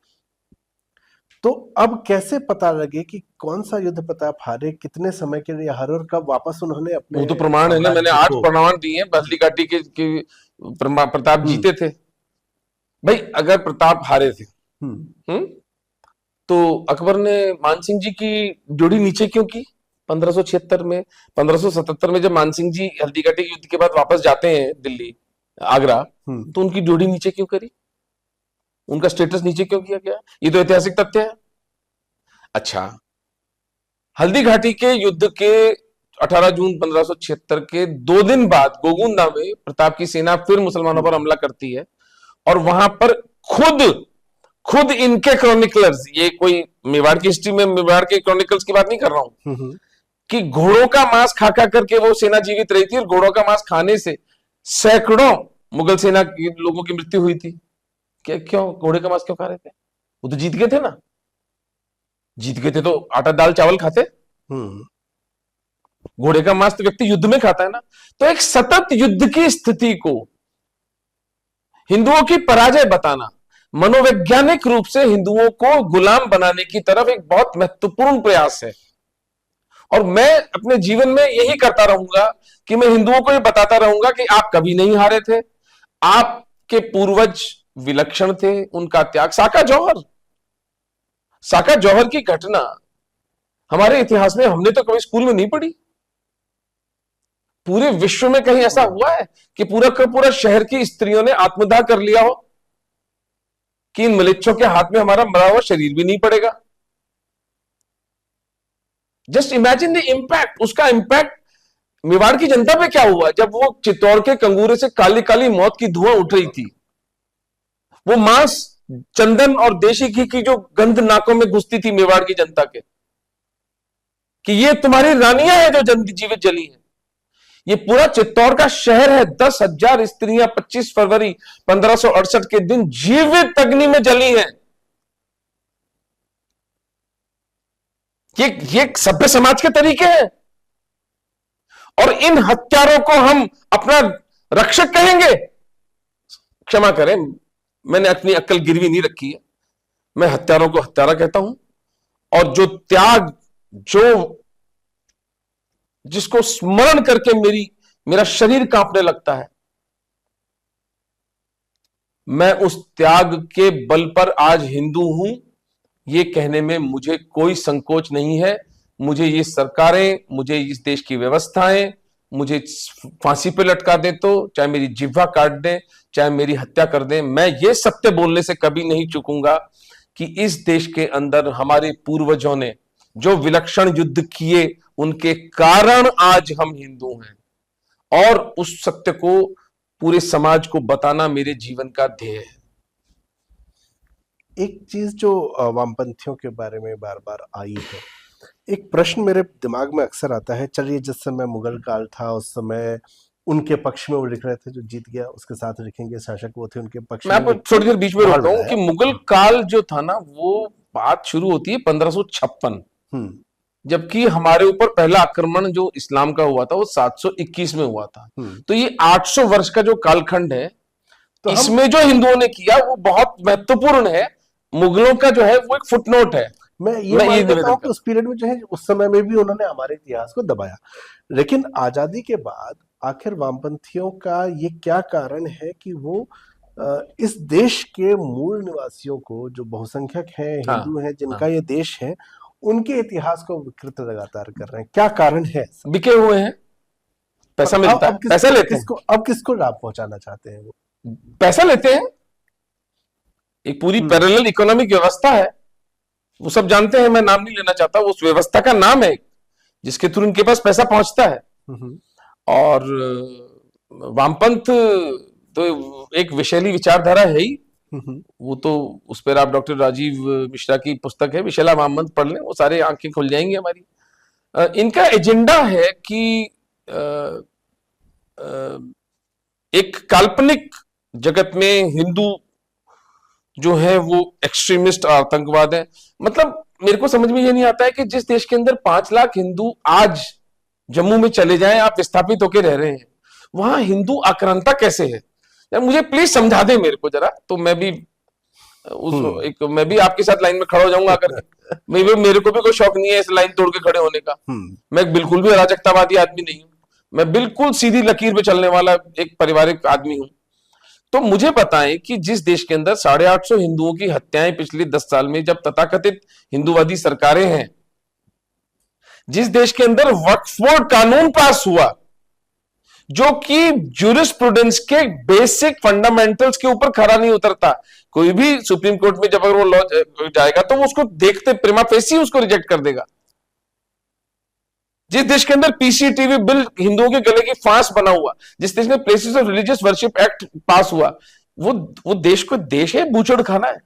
तो अब कैसे पता लगे कि कौन सा युद्ध प्रताप हारे, कितने समय के लिए हारे और कब वापस उन्होंने अपने, वो तो प्रमाण है ना, मैंने 8 प्रमाण दिए हैं। हल्दी घाटी के प्रताप जीते थे। भाई अगर प्रताप हारे थे तो अकबर ने मानसिंह जी की जोड़ी नीचे क्यों की? 1576 में, 1577 में जब मानसिंह जी हल्दी घाटी के युद्ध के बाद वापस जाते हैं दिल्ली, आगरा, तो उनकी जोड़ी नीचे क्यों करी? उनका स्टेटस नीचे क्यों किया गया? ये तो ऐतिहासिक तथ्य है। अच्छा, हल्दी घाटी के युद्ध के 18 जून 1576 के 2 दिन बाद गोगुंदा में प्रताप की सेना फिर मुसलमानों पर हमला करती है, और वहां पर खुद इनके क्रॉनिकलर्स, ये कोई मेवाड़ की हिस्ट्री में मेवाड़ के क्रॉनिकल्स की बात नहीं कर रहा हूं, कि घोड़ों का मांस खा करके वो सेना जीवित रही थी, और घोड़ों का मांस खाने से सैकड़ों मुगल सेना के लोगों की मृत्यु हुई थी। क्यों घोड़े का मांस क्यों खा रहे थे? वो तो जीत गए थे ना, जीत गए थे तो आटा दाल चावल खाते। घोड़े का मांस तो व्यक्ति युद्ध में खाता है ना। तो एक सतत युद्ध की स्थिति को हिंदुओं की पराजय बताना, मनोवैज्ञानिक रूप से हिंदुओं को गुलाम बनाने की तरफ एक बहुत महत्वपूर्ण प्रयास है। और मैं अपने जीवन में यही करता रहूंगा कि मैं हिंदुओं को यह बताता रहूंगा कि आप कभी नहीं हारे थे, आपके पूर्वज विलक्षण थे, उनका त्याग। साका जौहर की घटना हमारे इतिहास में हमने तो कभी स्कूल में नहीं पढ़ी। पूरे विश्व में कहीं ऐसा हुआ है कि पूरा का पूरा शहर की स्त्रियों ने आत्मदाह कर लिया हो कि इन मलेच्छों के हाथ में हमारा मरा हुआ शरीर भी नहीं पड़ेगा? Just imagine the impact. उसका इंपैक्ट मेवाड़ की जनता पे क्या हुआ जब वो चित्तौड़ के कंगूरे से काली काली मौत की धुआं उठ रही थी। वो मांस, चंदन और देशी घी की जो गंध नाकों में घुसती थी मेवाड़ की जनता के, कि ये तुम्हारी रानियां हैं जो जीवित जली हैं। ये पूरा चित्तौड़ का शहर है, 10,000 स्त्रियां 25 फरवरी 1568 के दिन जीवित अग्नि में जली हैं। ये सभ्य समाज के तरीके हैं, और इन हत्यारों को हम अपना रक्षक कहेंगे? क्षमा करें, मैंने अपनी अक्ल गिरवी नहीं रखी है, मैं हत्यारों को हत्यारा कहता हूं। और जो त्याग, जिसको स्मरण करके मेरा शरीर कांपने लगता है, मैं उस त्याग के बल पर आज हिंदू हूं, ये कहने में मुझे कोई संकोच नहीं है। मुझे ये सरकारें, मुझे इस देश की व्यवस्थाएं मुझे फांसी पे लटका दे, तो चाहे मेरी जिह्वा काट दे, चाहे मेरी हत्या कर दे, मैं ये सत्य बोलने से कभी नहीं चूकूंगा कि इस देश के अंदर हमारे पूर्वजों ने जो विलक्षण युद्ध किए, उनके कारण आज हम हिंदू हैं। और उस सत्य को पूरे समाज को बताना मेरे जीवन का ध्येय है। एक चीज जो वामपंथियों के बारे में बार बार आई है, एक प्रश्न मेरे दिमाग में अक्सर आता है, चलिए जिस समय मुगल काल था उस समय उनके पक्ष में वो लिख रहे थे, जो जीत गया उसके साथ लिखेंगे, शासक वो थे उनके पक्ष मैं में। आपको थोड़ी देर बीच में रोकता हूं कि मुगल काल जो था ना, वो बात शुरू होती है 1556, जबकि हमारे ऊपर पहला आक्रमण जो इस्लाम का हुआ था वो 721 में हुआ था। तो ये 800 वर्ष का जो कालखंड है, तो इसमें जो हिंदुओं ने किया वो बहुत महत्वपूर्ण है। मुगलों का जो है वो एक फुटनोट है। मैं ये मानता हूं कि उस पीरियड में जो है, उस समय में भी उन्होंने हमारे इतिहास को दबाया, लेकिन आजादी के बाद आखिर वामपंथियों का ये क्या कारण है कि वो इस देश के मूल निवासियों को, जो बहुसंख्यक हैं, हिंदू हैं, जिनका ये देश है, उनके इतिहास को विकृत लगातार कर रहे हैं? क्या कारण है? बिके हुए हैं, पैसा मिलता है, पैसा लेते हैं। अब किसको लाभ पहुंचाना चाहते हैं? वो पैसा लेते हैं। एक पूरी पैरेलल इकोनॉमिक व्यवस्था है, वो सब जानते हैं, मैं नाम नहीं लेना चाहता, उस व्यवस्था का नाम है जिसके थ्रू उनके पास पैसा पहुंचता है। और वामपंथ तो एक विषैली विचारधारा है ही, वो तो उस पर आप डॉक्टर राजीव मिश्रा की पुस्तक है विषैला वामपंथ पढ़ लें, वो सारे आंखें खुल जाएंगी हमारी। इनका एजेंडा है कि एक काल्पनिक जगत में हिंदू जो है वो एक्सट्रीमिस्ट आतंकवाद है। मतलब मेरे को समझ में ये नहीं आता है कि जिस देश के अंदर 5 लाख हिंदू आज जम्मू में चले जाएं, आप विस्थापित होकर रह रहे हैं, वहां हिंदू आक्रांता कैसे है? यार मुझे प्लीज समझा दे मेरे को जरा, तो मैं भी मैं भी आपके साथ लाइन में खड़ा हो जाऊंगा। अगर मेरे को भी कोई शौक नहीं है इस लाइन तोड़ के खड़े होने का। मैं बिल्कुल भी अराजकतावादी आदमी नहीं हूं, मैं बिल्कुल सीधी लकीर पे चलने वाला एक पारिवारिक आदमी हूं। तो मुझे बताएं कि जिस देश के अंदर 850 हिंदुओं की हत्याएं पिछले 10 साल में, जब तथाकथित हिंदूवादी सरकारें हैं, जिस देश के अंदर वक्फ बोर्ड कानून पास हुआ जो कि ज्यूरिस्प्रूडेंस के बेसिक फंडामेंटल्स के ऊपर खरा नहीं उतरता, कोई भी सुप्रीम कोर्ट में जब अगर वो लॉ जाएगा तो वो उसको देखते प्रिमा फेसी उसको रिजेक्ट कर देगा। जिस देश के अंदर पीसीटीवी बिल हिंदुओं के गले की फांस बना हुआ, जिस देश में places of religious worship act पास हुआ, वो देश को देश है बूचड़ खाना है।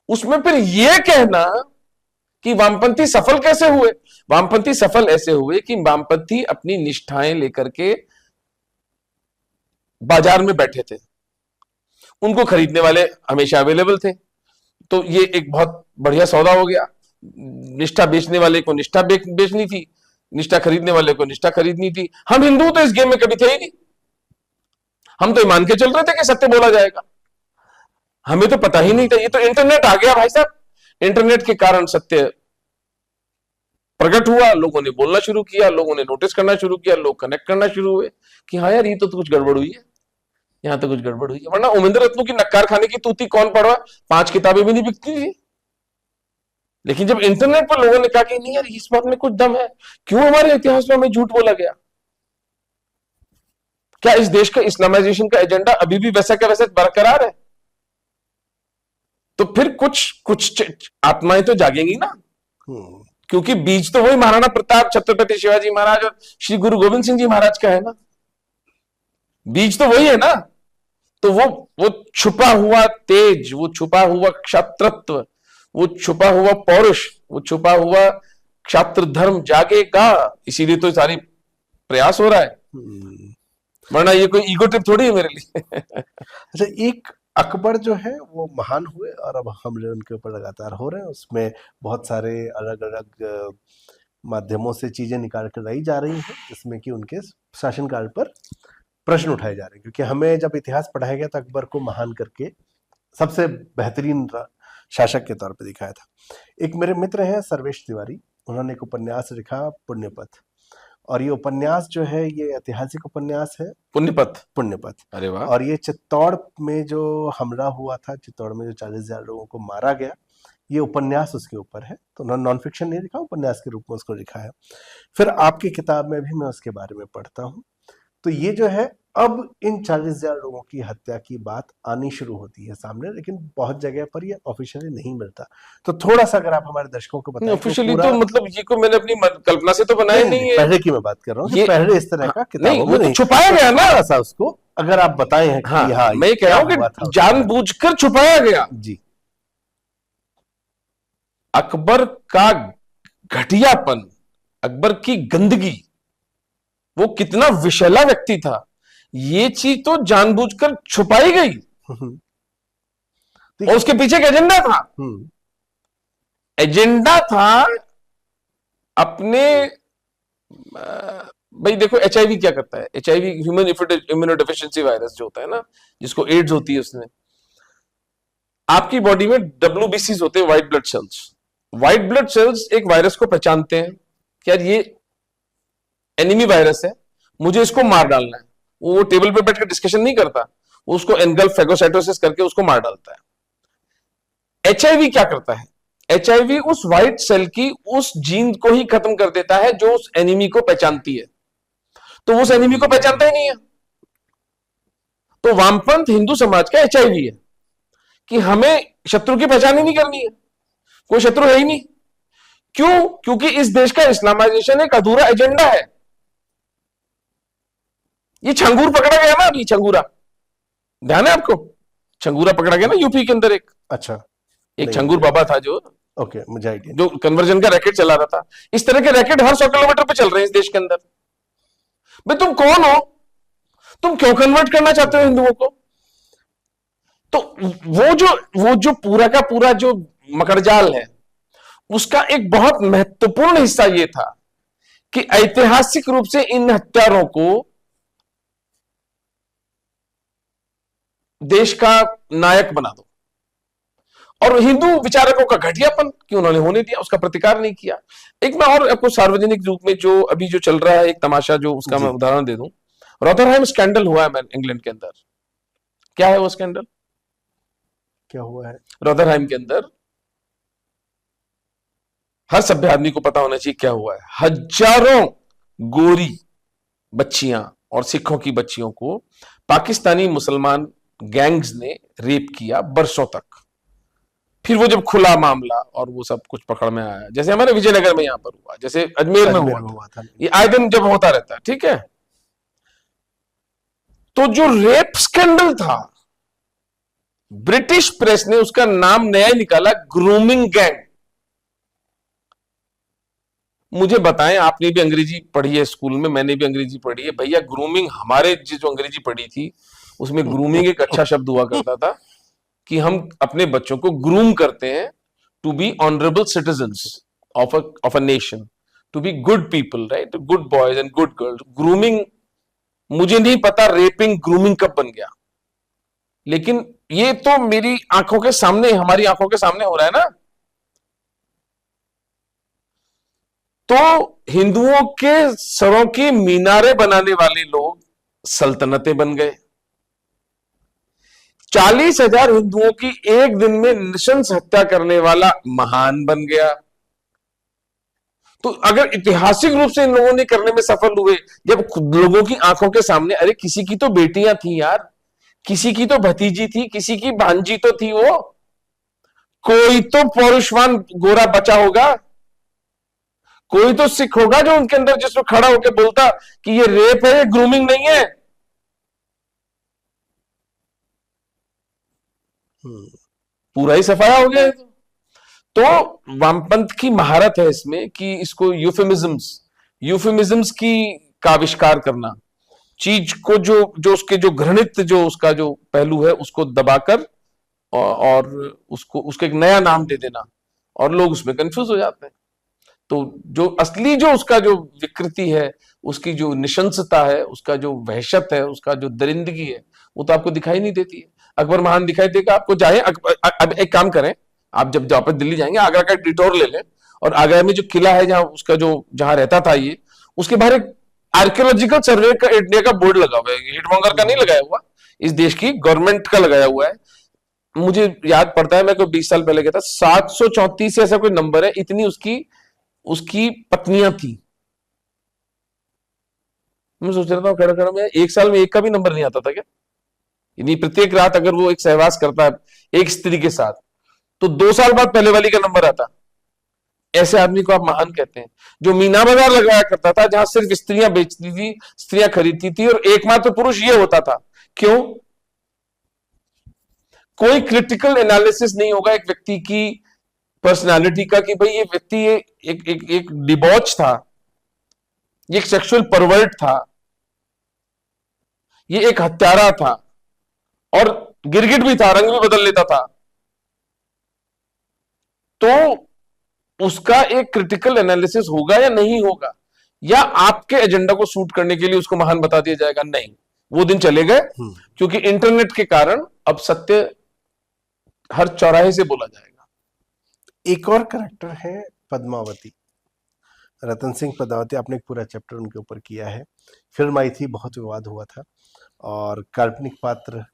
उसमें फिर यह कहना कि वामपंथी सफल कैसे हुए? वामपंथी सफल ऐसे हुए कि वामपंथी अपनी निष्ठाएं लेकर के बाजार में बैठे थे, उनको खरीदने वाले हमेशा अवेलेबल थे, तो ये एक बहुत बढ़िया सौदा हो गया। निष्ठा बेचने वाले को निष्ठा बेचनी थी, निष्ठा खरीदने वाले को निष्ठा खरीदनी थी। हम हिंदू तो इस गेम में कभी थे ही नहीं, हम तो मान के चल रहे थे कि सत्य बोला जाएगा, हमें तो पता ही नहीं था। ये तो इंटरनेट आ गया भाई साहब, इंटरनेट के कारण सत्य प्रकट हुआ, लोगों ने बोलना शुरू किया, लोगों ने नोटिस करना शुरू किया, लोग कनेक्ट करना शुरू हुए कि हाँ यार ये तो कुछ गड़बड़ हुई है, यहां तो कुछ गड़बड़ हुई है। वरना उमेंद्र रत्नू की नक्कार खाने की तूती कौन पढ़ रहा? 5 किताबें भी नहीं बिकती थी। लेकिन जब इंटरनेट पर लोगों ने कहा कि नहीं यार इस बात में कुछ दम है, क्यों हमारे इतिहास में हमें झूठ बोला गया? क्या इस देश का इस्लामाइजेशन का एजेंडा अभी भी वैसा का वैसा बरकरार है? तो फिर कुछ आत्माएं तो जागेंगी ना, क्योंकि बीज तो वही महाराणा प्रताप, छत्रपति शिवाजी महाराज और श्री गुरु गोविंद सिंह जी महाराज का है ना, बीज तो वही है ना। तो वो छुपा हुआ तेज, वो छुपा हुआ क्षत्रत्व, वो छुपा हुआ पौरुष, वो छुपा हुआ क्षात्र धर्म जागेगा। इसीलिए तो सारी प्रयास हो रहा है, वरना ये कोई ईगो ट्रिप थोड़ी है मेरे लिए। अच्छा, एक अकबर जो है वो महान हुए और अब हमले उनके ऊपर लगातार हो रहे हैं, उसमें बहुत सारे अलग अलग माध्यमों से चीजें निकाल कर लाई जा रही हैं, जिसमें कि उनके शासनकाल पर प्रश्न उठाए जा रहे हैं। क्योंकि हमें जब इतिहास पढ़ाया गया तो अकबर को महान करके सबसे बेहतरीन शासक के तौर पे दिखाया था। एक मेरे मित्र हैं सर्वेश तिवारी, उन्होंने एक उपन्यास लिखा पुण्यपथ, और ये उपन्यास जो है ये ऐतिहासिक उपन्यास है। पुण्यपथ? पुण्यपथ, अरे वाह। और ये चित्तौड़ में जो हमला हुआ था, चित्तौड़ में जो 40,000 लोगों को मारा गया, ये उपन्यास उसके ऊपर है। तो उन्होंने नॉन फिक्शन नहीं लिखा, उपन्यास के रूप में उसको लिखा है। फिर आपकी किताब में भी मैं उसके बारे में पढ़ता हूँ। तो ये जो है अब इन 40,000 लोगों की हत्या की बात आनी शुरू होती है सामने, लेकिन बहुत जगह पर ये ऑफिशियली नहीं मिलता। तो थोड़ा सा अगर आप हमारे दर्शकों को बताएं। ऑफिशियली तो मतलब ये को मैंने अपनी कल्पना से तो बनाया नहीं है। पहले की मैं बात कर रहा हूँ कि पहले इस तरह का किताबों में नहीं छुपाया गया ना ऐसा, उसको अगर आप बताएं हैं कि हाँ, मैं कह रहा हूँ कि जानबूझकर छुपाया गया जी। अकबर का घटियापन, अकबर की गंदगी, वो कितना विषैला व्यक्ति था, ये चीज तो जानबूझकर छुपाई गई। और उसके पीछे एक एजेंडा था। एजेंडा था अपने, भाई देखो एचआईवी क्या करता है, एचआईवी ह्यूमन इम्यूनोडेफिशिएंसी वायरस जो होता है ना, जिसको एड्स होती है, उसमें आपकी बॉडी में डब्ल्यूबीसी होते हैं, white blood cells. White blood cells एक वायरस को पहचानते हैं कि यार ये एनिमी वायरस है, मुझे इसको मार डालना है। वो टेबल पे बैठकर डिस्कशन नहीं करता, वो उसको एनगल्फ फेगोसाइटोसिस करके उसको मार डालता है। एचआईवी क्या करता है, एचआईवी उस व्हाइट सेल की उस जीन को ही खत्म कर देता है जो उस एनिमी को पहचानती है। तो उस एनिमी को पहचानता ही नहीं है। तो वामपंथ हिंदू समाज का एचआईवी है कि हमें शत्रु की पहचान ही नहीं करनी है, कोई शत्रु है ही नहीं। क्यों? क्योंकि इस देश का इस्लामाइजेशन एक अधूरा एजेंडा है। ये छंगूर पकड़ा गया ना अभी, छंगूरा ध्यान है आपको? छंगूरा पकड़ा गया ना यूपी के अंदर एक। अच्छा, एक छंगूर बाबा था जो, ओके, मुझे आइडिया, जो कन्वर्जन का रैकेट चला रहा था। इस तरह के रैकेट हर 100 किलोमीटर पे चल रहे हैं इस देश के अंदर। भाई तुम कौन हो? तुम क्यों कन्वर्ट करना चाहते हो हिंदुओं को? तो वो जो पूरा का पूरा जो मकड़जाल है, उसका एक बहुत महत्वपूर्ण हिस्सा यह था कि ऐतिहासिक रूप से इन हत्यारों को देश का नायक बना दो, और हिंदू विचारकों का घटियापन कि उन्होंने होने दिया, उसका प्रतिकार नहीं किया। एक मैं और आपको सार्वजनिक रूप में जो अभी जो चल रहा है एक तमाशा, जो उसका मैं उदाहरण दे दूं। रॉदरहैम स्कैंडल हुआ है इंग्लैंड के अंदर। क्या है वो स्कैंडल? क्या हुआ है रॉदरहैम के अंदर? हर सभ्य आदमी को पता होना चाहिए क्या हुआ है। हजारों गोरी बच्चियां और सिखों की बच्चियों को पाकिस्तानी मुसलमान गैंग्स ने रेप किया बरसों तक। फिर वो जब खुला मामला और वो सब कुछ पकड़ में आया, जैसे हमारे विजयनगर में यहां पर हुआ, जैसे अजमेर में हुआ था, ये आए दिन जब होता रहता है, ठीक है। तो जो रेप स्कैंडल था, ब्रिटिश प्रेस ने उसका नाम नया ही निकाला, ग्रूमिंग गैंग। मुझे बताएं, आपने भी अंग्रेजी पढ़ी है स्कूल में, मैंने भी अंग्रेजी पढ़ी है भैया। ग्रूमिंग, हमारे जो अंग्रेजी पढ़ी थी उसमें ग्रूमिंग एक अच्छा शब्द हुआ करता था कि हम अपने बच्चों को ग्रूम करते हैं to be honourable citizens of a nation, to be good people, right, good boys and good girls. Grooming, मुझे नहीं पता रेपिंग ग्रूमिंग कब बन गया, लेकिन ये तो मेरी आंखों के सामने, हमारी आंखों के सामने हो रहा है ना। तो हिंदुओं के सरों की मीनारें बनाने वाले लोग सल्तनतें बन गए। 40,000 हिंदुओं की एक दिन में नृशंस हत्या करने वाला महान बन गया। तो अगर ऐतिहासिक रूप से इन लोगों ने करने में सफल हुए, जब खुद लोगों की आंखों के सामने, अरे किसी की तो बेटियां थी यार, किसी की तो भतीजी थी, किसी की भांजी तो थी, वो कोई तो पौरुषवान गोरा बचा होगा, कोई तो सिख होगा जो उनके अंदर जिसमें खड़ा होकर बोलता कि ये रेप है, ये ग्रूमिंग नहीं है। पूरा ही सफाया हो गया है। तो वामपंथ की महारत है इसमें कि इसको यूफेमिज्म्स की का आविष्कार करना, चीज को जो जो उसके जो घृणित जो उसका जो पहलू है उसको दबाकर और उसको एक नया नाम दे देना, और लोग उसमें कंफ्यूज हो जाते हैं। तो जो असली जो उसका जो विकृति है, उसकी जो निशंसता है, उसका जो वहशत है, उसका जो दरिंदगी है, वो तो आपको दिखाई नहीं देती है। अकबर महान दिखाई देगा आपको। जाए अब एक काम करें, आप जब वापस दिल्ली जाएंगे, आगरा का डिटोर ले लें, और आगरा में जो किला है जहां उसका जो जहां रहता था ये, उसके बाहर एक आर्कियोलॉजिकल सर्वे का इंडिया का बोर्ड लगा हुआ है। हिटमोंगर का नहीं लगाया हुआ, इस देश की गवर्नमेंट का लगाया हुआ है। मुझे याद पड़ता है, मैं कोई 20 साल पहले गया था, 734 ऐसा कोई नंबर है, इतनी उसकी उसकी पत्नियां थी। मैं सोच रहा था खड़ा खड़ा में, एक साल में एक का भी नंबर नहीं आता था क्या? यानी प्रत्येक रात अगर वो एक सहवास करता है एक स्त्री के साथ, तो 2 साल बाद पहले वाली का नंबर आता। ऐसे आदमी को आप महान कहते हैं, जो मीना बाजार लगाया करता था, जहां सिर्फ स्त्रियां बेचती थी, स्त्रियां खरीदती थी, और एकमात्र पुरुष ये होता था। क्यों? कोई क्रिटिकल एनालिसिस नहीं होगा एक व्यक्ति की पर्सनालिटी का कि भाई ये व्यक्ति ये एक डिबॉच था, ये एक सेक्सुअल परवर्ट था, ये एक हत्यारा था, और गिरगिट भी था, रंग भी बदल लेता था। तो उसका एक क्रिटिकल एनालिसिस होगा या नहीं होगा, या आपके एजेंडा को सूट करने के लिए उसको महान बता दिया जाएगा? नहीं, वो दिन चले गए, क्योंकि इंटरनेट के कारण अब सत्य हर चौराहे से बोला जाएगा। एक और करेक्टर है पद्मावती, रतन सिंह पद्मावती। आपने एक पूरा चैप्टर उनके ऊपर किया है, फिल्म आई थी, बहुत विवाद हुआ था, और काल्पनिक पात्र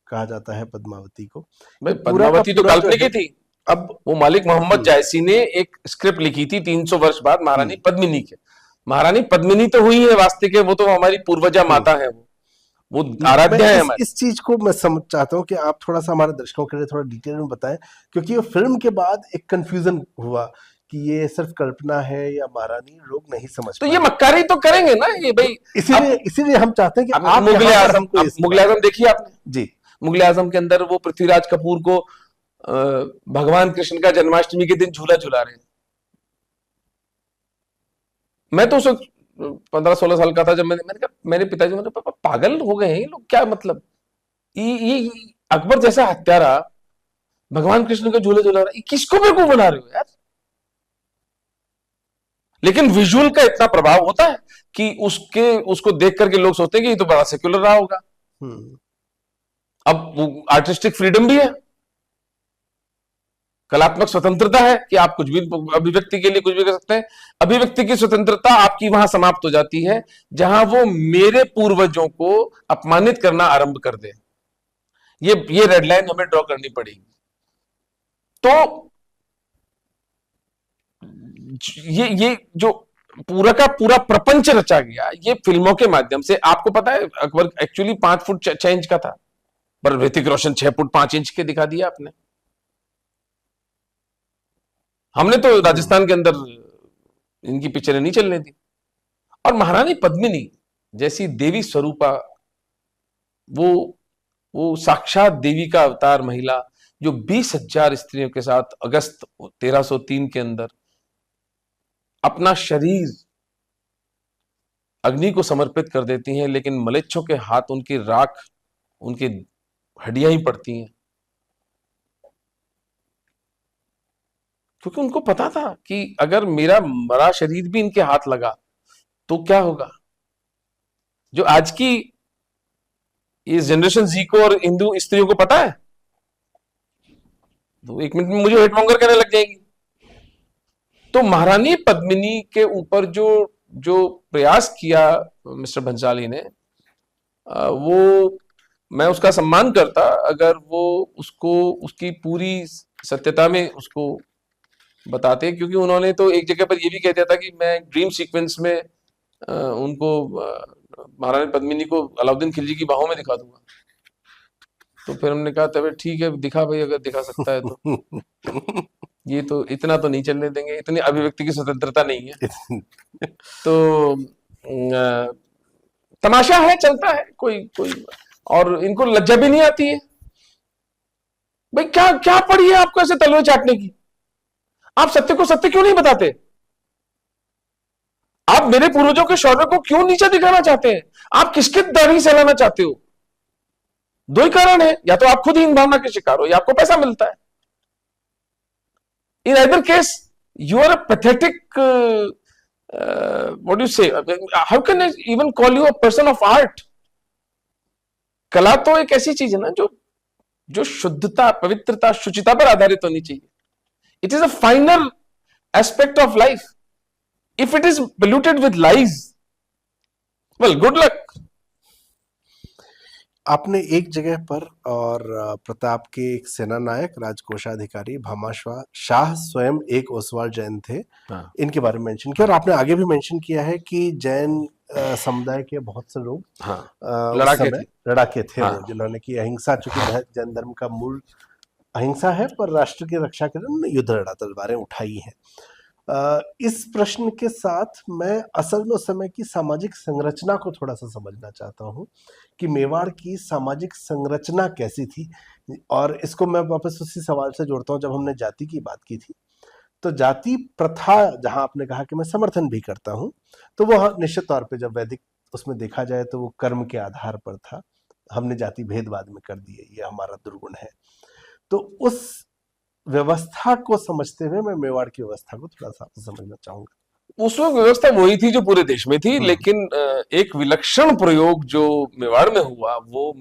कहा जाता है पद्मावती को। भाई पद्मावती तो काल्पनिक ही थी। अब वो मालिक मोहम्मद जायसी ने एक स्क्रिप्ट लिखी थी 300 वर्ष बाद महारानी पद्मिनी के। महारानी पद्मिनी तो हुई है वास्तविक है, वो तो हमारी पूर्वजा माता है, वो आराध्या है हमारी। इस चीज को मैं समझ चाहता हूँ कि आप थोड़ा सा हमारे दर्शकों के लिए थोड़ा डिटेल में बताएं, क्योंकि वो फिल्म के बाद एक कंफ्यूजन हुआ कि ये सिर्फ कल्पना है या महारानी, लोग नहीं समझ तो ये मक्कारी तो करेंगे ना ये भाई। इसीलिए हम चाहते हैं कि आप मुगल आजम देखिए आपने जी। मुगल आजम के अंदर वो पृथ्वीराज कपूर को भगवान कृष्ण का जन्माष्टमी के दिन झूला झूला रहे हैं। मैं तो उस 15-16 साल का था जब मैंने कहा, मेरे पिताजी मेरे पापा पागल हो गए हैं ये लोग, क्या मतलब ये अकबर जैसा हत्यारा भगवान कृष्ण के झूले झूला रहा है, किसको बेवकूफ बना रहे हो यार? लेकिन विजुअल का इतना प्रभाव होता है कि उसको देख करके लोग सोचते हैं कि ये तो बड़ा सेक्युलर रहा होगा। अब आर्टिस्टिक फ्रीडम भी है, कलात्मक स्वतंत्रता है कि आप कुछ भी अभिव्यक्ति के लिए कुछ भी कर सकते हैं। अभिव्यक्ति की स्वतंत्रता आपकी वहां समाप्त हो जाती है जहां वो मेरे पूर्वजों को अपमानित करना आरंभ कर दे। ये रेड लाइन हमें ड्रॉ करनी पड़ेगी। तो ये जो पूरा का पूरा प्रपंच रचा गया ये फिल्मों के माध्यम से। आपको पता है अकबर एक्चुअली 5 फुट 6 इंच का था, पर ऋतिक रोशन 6 फुट 5 इंच के दिखा दिया आपने। हमने तो राजस्थान के अंदर इनकी पिक्चरें नहीं चलने दी। और महारानी पद्मिनी जैसी देवी स्वरूपा, वो साक्षात देवी का अवतार महिला, जो 20,000 स्त्रियों के साथ अगस्त 1303 के अंदर अपना शरीर अग्नि को समर्पित कर देती हैं, लेकिन मलेच्छों के हाथ उनकी राख, उनकी हड्डियां ही पड़ती हैं, क्योंकि उनको पता था कि अगर मेरा मरा शरीर भी इनके हाथ लगा तो क्या होगा। जो आज की इस जनरेशन जी को और हिंदू स्त्रियों को पता है, तो 1 मिनट में मुझे हेटमोंगर कहने लग जाएगी। तो महारानी पद्मिनी के ऊपर जो प्रयास किया मिस्टर भंसाली ने, वो मैं उसका सम्मान करता अगर वो उसको उसकी पूरी सत्यता में उसको बताते, क्योंकि उन्होंने तो एक जगह पर ये भी कह दिया था कि मैं ड्रीम सीक्वेंस में उनको महारानी पद्मिनी को अलाउद्दीन खिलजी की बाहों में दिखा दूंगा। तो फिर हमने कहा तब ठीक है दिखा भाई, अगर दिखा सकता है तो। ये तो इतना तो नहीं चलने देंगे, इतनी अभिव्यक्ति की स्वतंत्रता नहीं है। तो तमाशा है, चलता है, कोई और इनको लज्जा भी नहीं आती है। भाई क्या क्या पड़ी है आपको ऐसे तलवे चाटने की? आप सत्य को सत्य क्यों नहीं बताते? आप मेरे पूर्वजों के शौर्य को क्यों नीचा दिखाना चाहते हैं? आप किसके दाढ़ी सहलाना चाहते हो? दो ही कारण है, या तो आप खुद ही इन भावना के शिकार हो या आपको पैसा मिलता है। इन either case you are a pathetic what do you say, how can I even call you a person of art? कला तो एक ऐसी चीज है ना जो जो शुद्धता, पवित्रता, शुचिता पर आधारित होनी चाहिए। It is a final aspect of life. If it is polluted with lies, well good luck। आपने एक जगह पर और प्रताप के एक सेना नायक राजकोषाधिकारी भामाशाह शाह स्वयं एक ओसवाल जैन थे, हाँ। इनके बारे में मेंशन किया, और आपने आगे भी मेंशन किया है कि जैन समुदाय के बहुत से लोग हाँ, उस लड़ाके समय थे। लड़ाके थे, हाँ। वो जिन्होंने की अहिंसा, चूंकि जैन धर्म का मूल अहिंसा है, पर राष्ट्र की रक्षा के लिए उन्होंने युद्ध लड़ा, तलवारें उठाई हैं। इस प्रश्न के साथ मैं असल में उस समय की सामाजिक संरचना को थोड़ा सा समझना चाहता हूँ कि मेवाड़ की सामाजिक संरचना कैसी थी, और इसको मैं वापस उसी सवाल से जोड़ता हूँ जब हमने जाति की बात की थी। तो जाति प्रथा, जहां आपने कहा कि मैं समर्थन भी करता हूं, तो वो निश्चित तौर पे जब वैदिक उसमें देखा जाए तो वो कर्म के आधार पर था। हमने जाति भेद बाद में कर दिए, ये हमारा दुर्गुण है। तो उस व्यवस्था को समझते हुए मैं मेवाड़ की व्यवस्था को थोड़ा सा समझना चाहूंगा। उस वक्त व्यवस्था वही थी जो पूरे देश में थी, लेकिन एक विलक्षण प्रयोग जो मेवाड़ में हुआ वो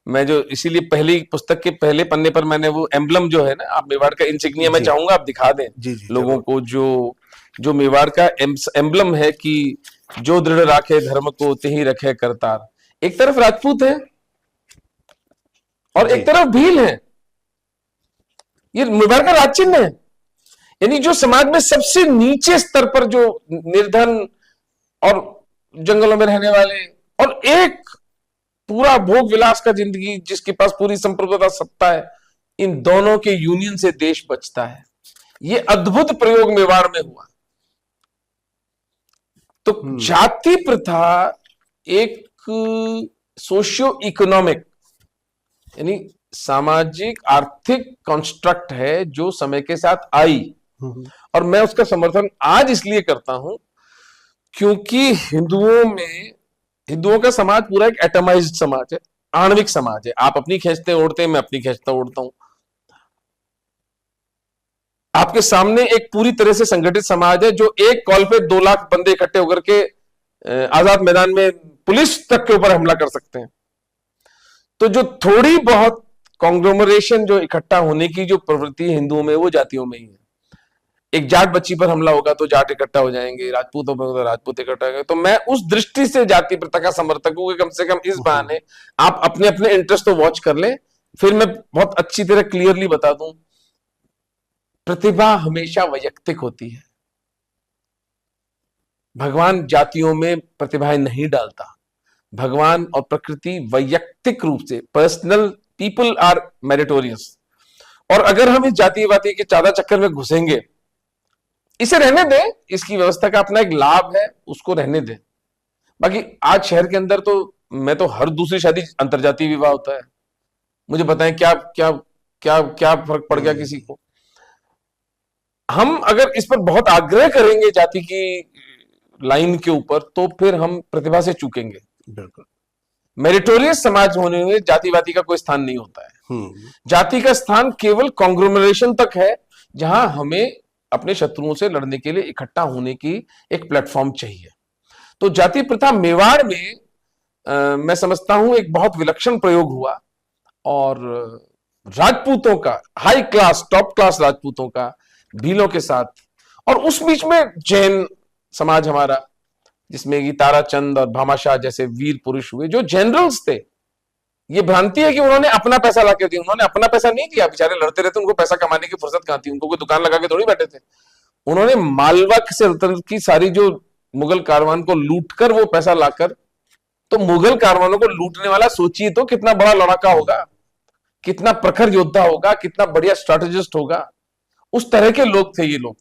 मैं जो इसीलिए पहली पुस्तक के पहले पन्ने पर मैंने वो एम्बलम जो है ना, आप मेवाड़ का इंसिग्निया, मैं चाहूंगा आप दिखा दें जी, जी, लोगों को, जो मेवाड़ का एम्बलम है कि जो दृढ़ राखे धर्म को त्यही रखे करतार। एक तरफ राजपूत है और एक तरफ भील है। ये मेवाड़ का राज चिन्ह है। यानी जो समाज में सबसे नीचे स्तर पर जो निर्धन और जंगलों में रहने वाले, और एक पूरा भोग विलास का जिंदगी जिसके पास पूरी संप्रभुता सत्ता है, इन दोनों के यूनियन से देश बचता है। ये अद्भुत प्रयोग मेवाड़ में हुआ। तो जाति प्रथा एक सोशियो इकोनॉमिक यानी सामाजिक आर्थिक कंस्ट्रक्ट है जो समय के साथ आई, और मैं उसका समर्थन आज इसलिए करता हूं क्योंकि हिंदुओं का समाज पूरा एक एटमाइज्ड समाज है, आणविक समाज है। आप अपनी खींचते ओढ़ते हैं, मैं अपनी खींचता ओढ़ता हूं। आपके सामने एक पूरी तरह से संगठित समाज है जो एक कॉल पे 2 लाख बंदे इकट्ठे होकर के आजाद मैदान में पुलिस तक के ऊपर हमला कर सकते हैं। तो जो थोड़ी बहुत कॉन्ग्लोमरेशन, जो इकट्ठा होने की जो प्रवृत्ति हिंदुओं में, वो जातियों में ही है। एक जाट बच्ची पर हमला होगा तो जाट इकट्ठा हो जाएंगे, राजपूतों पर तो राजपूत इकट्ठा हो जाएंगे। तो मैं उस दृष्टि से जाति प्रथा का समर्थक हूं कि कम से कम इस बहाने आप अपने अपने इंटरेस्ट तो वॉच कर ले। फिर मैं बहुत अच्छी तरह क्लियरली बता दूं, प्रतिभा हमेशा वैयक्तिक होती है। भगवान जातियों में प्रतिभाएं नहीं डालता। भगवान और प्रकृति वैयक्तिक रूप से, पर्सनल, पीपल आर मेरिटोरियस। और अगर हम इस जातिवादी के चादा चक्कर में घुसेंगे, इसे रहने दें, इसकी व्यवस्था का अपना एक लाभ है, उसको रहने दें। बाकी आज शहर के अंदर तो मैं तो हर दूसरी शादी अंतरजातीय विवाह होता है। मुझे बताएं क्या क्या क्या क्या फर्क पड़ गया किसी को? हम अगर इस पर बहुत आग्रह करेंगे जाति की लाइन के ऊपर, तो फिर हम प्रतिभा से चूकेंगे। बिल्कुल। मेरिटोरियस समाज होने में जातिवादी का कोई स्थान नहीं होता है। जाति का स्थान केवल कांग्लोमरेशन तक है, जहां हमें अपने शत्रुओं से लड़ने के लिए इकट्ठा होने की एक प्लेटफॉर्म चाहिए। तो जाति प्रथा मेवाड़ में मैं समझता हूं एक बहुत विलक्षण प्रयोग हुआ, और राजपूतों का, हाई क्लास, टॉप क्लास राजपूतों का भीलों के साथ, और उस बीच में जैन समाज हमारा, जिसमें कि ताराचंद और भामाशाह जैसे वीर पुरुष हुए जो जनरल्स थे। ये भ्रांति है कि उन्होंने अपना पैसा लाके दिया। उन्होंने अपना पैसा नहीं दिया, बेचारे लड़ते रहते, उनको पैसा कमाने की फुर्सत कहां थी? उनको कोई दुकान लगा के थोड़ी बैठे थे। उन्होंने मालवा सल्तनत की सारी जो मुगल कारवान को लूटकर वो पैसा लाकर, तो मुगल कारवानों को लूटने वाला सोचिए तो कितना बड़ा लड़ाका होगा, कितना प्रखर योद्धा होगा, कितना बढ़िया स्ट्रेटेजिस्ट होगा। उस तरह के लोग थे ये लोग,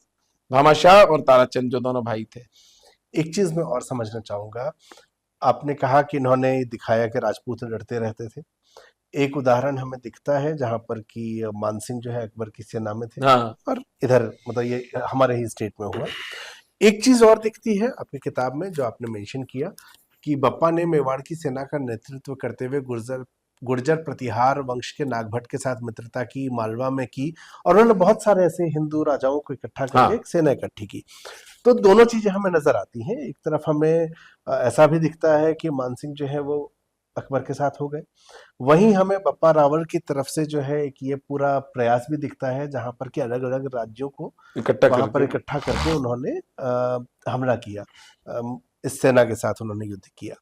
भामाशाह और ताराचंद, जो दोनों भाई थे। एक चीज मैं और समझना चाहूंगा, आपने कहा कि इन्होंने दिखाया कि राजपूत लड़ते रहते थे। एक उदाहरण हमें दिखता है जहां पर कि मानसिंह जो है अकबर की सेना में थे, हाँ और इधर मतलब ये हमारे ही स्टेट में हुआ। एक चीज और दिखती है आपकी किताब में जो आपने मेंशन किया कि बप्पा ने मेवाड़ की सेना का नेतृत्व करते हुए गुर्जर गुर्जर प्रतिहार वंश के नागभट्ट के साथ मित्रता की, मालवा में की, और उन्होंने बहुत सारे ऐसे हिंदू राजाओं को इकट्ठा करके हाँ एक सेना इकट्ठी की। तो दोनों चीजें हमें नजर आती हैं। एक तरफ हमें ऐसा भी दिखता है कि मानसिंह जो है वो अकबर के साथ हो गए, वहीं हमें बप्पा रावल की तरफ से जो है एक ये पूरा प्रयास भी दिखता है जहां पर कि अलग अलग राज्यों को इकट्ठा वहां पर करके। इकट्ठा करके उन्होंने हमला किया, इस सेना के साथ उन्होंने युद्ध किया।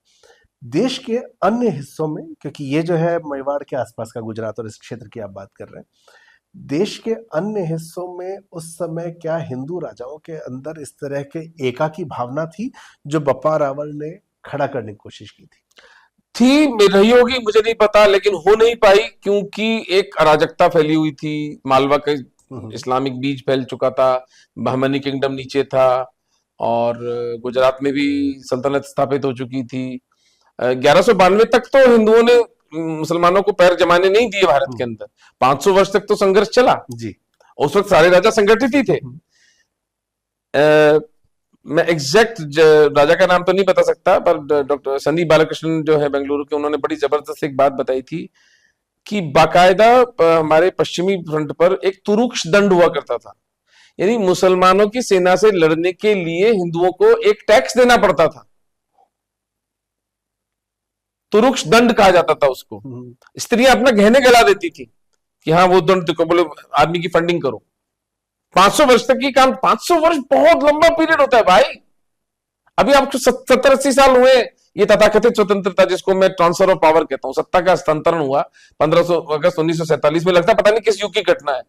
देश के अन्य हिस्सों में, क्योंकि ये जो है मेवाड़ के आसपास का गुजरात और इस क्षेत्र की आप बात कर रहे हैं, देश के अन्य हिस्सों में उस समय क्या हिंदू राजाओं के अंदर इस तरह के एका की भावना थी जो बप्पा रावल ने खड़ा करने की कोशिश की थी? रही होगी, मुझे नहीं पता, लेकिन हो नहीं पाई क्योंकि एक अराजकता फैली हुई थी। मालवा का इस्लामिक बीज फैल चुका था, बहमनी किंगडम नीचे था, और गुजरात में भी सल्तनत स्थापित हो चुकी थी। 1192 तक तो हिंदुओं ने मुसलमानों को पैर जमाने नहीं दिए भारत के अंदर। 500 वर्ष तक तो संघर्ष चला जी। उस वक्त सारे राजा संगठित ही थे। मैं एग्जैक्ट राजा का नाम तो नहीं बता सकता, पर डॉक्टर सनी बालकृष्णन जो है बेंगलुरु के, उन्होंने बड़ी जबरदस्त एक बात बताई थी कि बाकायदा हमारे पश्चिमी फ्रंट पर एक तुरुक्ष दंड हुआ करता था। यानी मुसलमानों की सेना से लड़ने के लिए हिंदुओं को एक टैक्स देना पड़ता था, तुरुक्ष दंड कहा जाता था उसको। स्त्रियां अपना गहने गला देती थी कि हाँ वो दंड देखो, बोले आर्मी की फंडिंग करो। 500 वर्ष तक की काम, 500 वर्ष बहुत लंबा पीरियड होता है भाई। अभी आपको 70-80 साल हुए ये तथाकथित स्वतंत्रता, जिसको मैं ट्रांसफर ऑफ पावर कहता हूं, सत्ता का हस्तांतरण हुआ 15 अगस्त 1947 में। लगता है पता नहीं किस युग की घटना है।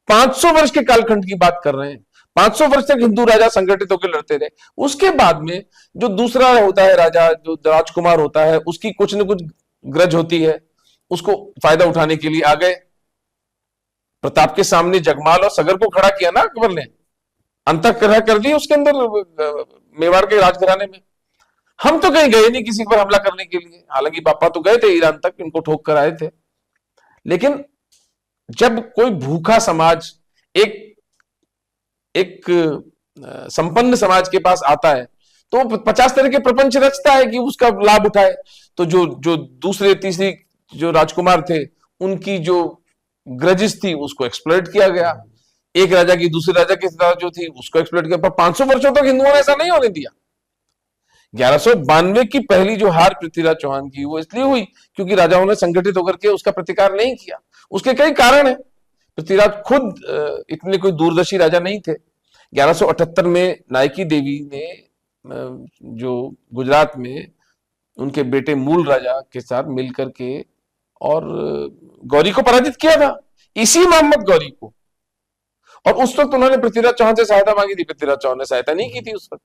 500 वर्ष के कालखंड की बात कर रहे हैं। 500 वर्ष तक हिंदू राजा संगठित होकर लड़ते रहे। उसके बाद में जो दूसरा होता है राजा, जो राजकुमार होता है, उसकी कुछ न कुछ ग्रज होती है, उसको फायदा उठाने के लिए आ गए। प्रताप के सामने जगमाल और सगर को खड़ा किया ना अकबर ने, अंतःकलह कर दी उसके अंदर मेवाड़ के राजघराने में। हम तो कहीं गए नहीं किसी पर हमला करने के लिए, हालांकि पापा तो गए थे ईरान तक, इनको ठोक कर आए थे। लेकिन जब कोई भूखा समाज एक एक संपन्न समाज के पास आता है तो 50 तरह के प्रपंच रचता है कि उसका लाभ उठाए। तो जो जो दूसरे तीसरी जो राजकुमार थे, उनकी जो ग्रजिस थी उसको एक्सप्लॉइट किया गया। एक राजा की दूसरे राजा के साथ जो थी उसको एक्सप्लॉइट किया। पर 500 वर्षों तक हिंदुओं ने ऐसा नहीं होने दिया। 1192 की पहली जो हार पृथ्वीराज चौहान की, वो इसलिए हुई क्योंकि राजाओं ने संगठित होकर के उसका प्रतिकार नहीं किया। उसके कई कारण है। पृथ्वीराज खुद इतने कोई दूरदर्शी राजा नहीं थे। 1178 में नायकी देवी ने जो गुजरात में उनके बेटे मूल राजा के साथ मिलकर के और गौरी को पराजित किया था, इसी मोहम्मद गौरी को। और उस वक्त उन्होंने पृथ्वीराज चौहान से सहायता मांगी थी, पृथ्वीराज चौहान ने सहायता नहीं की थी उस वक्त।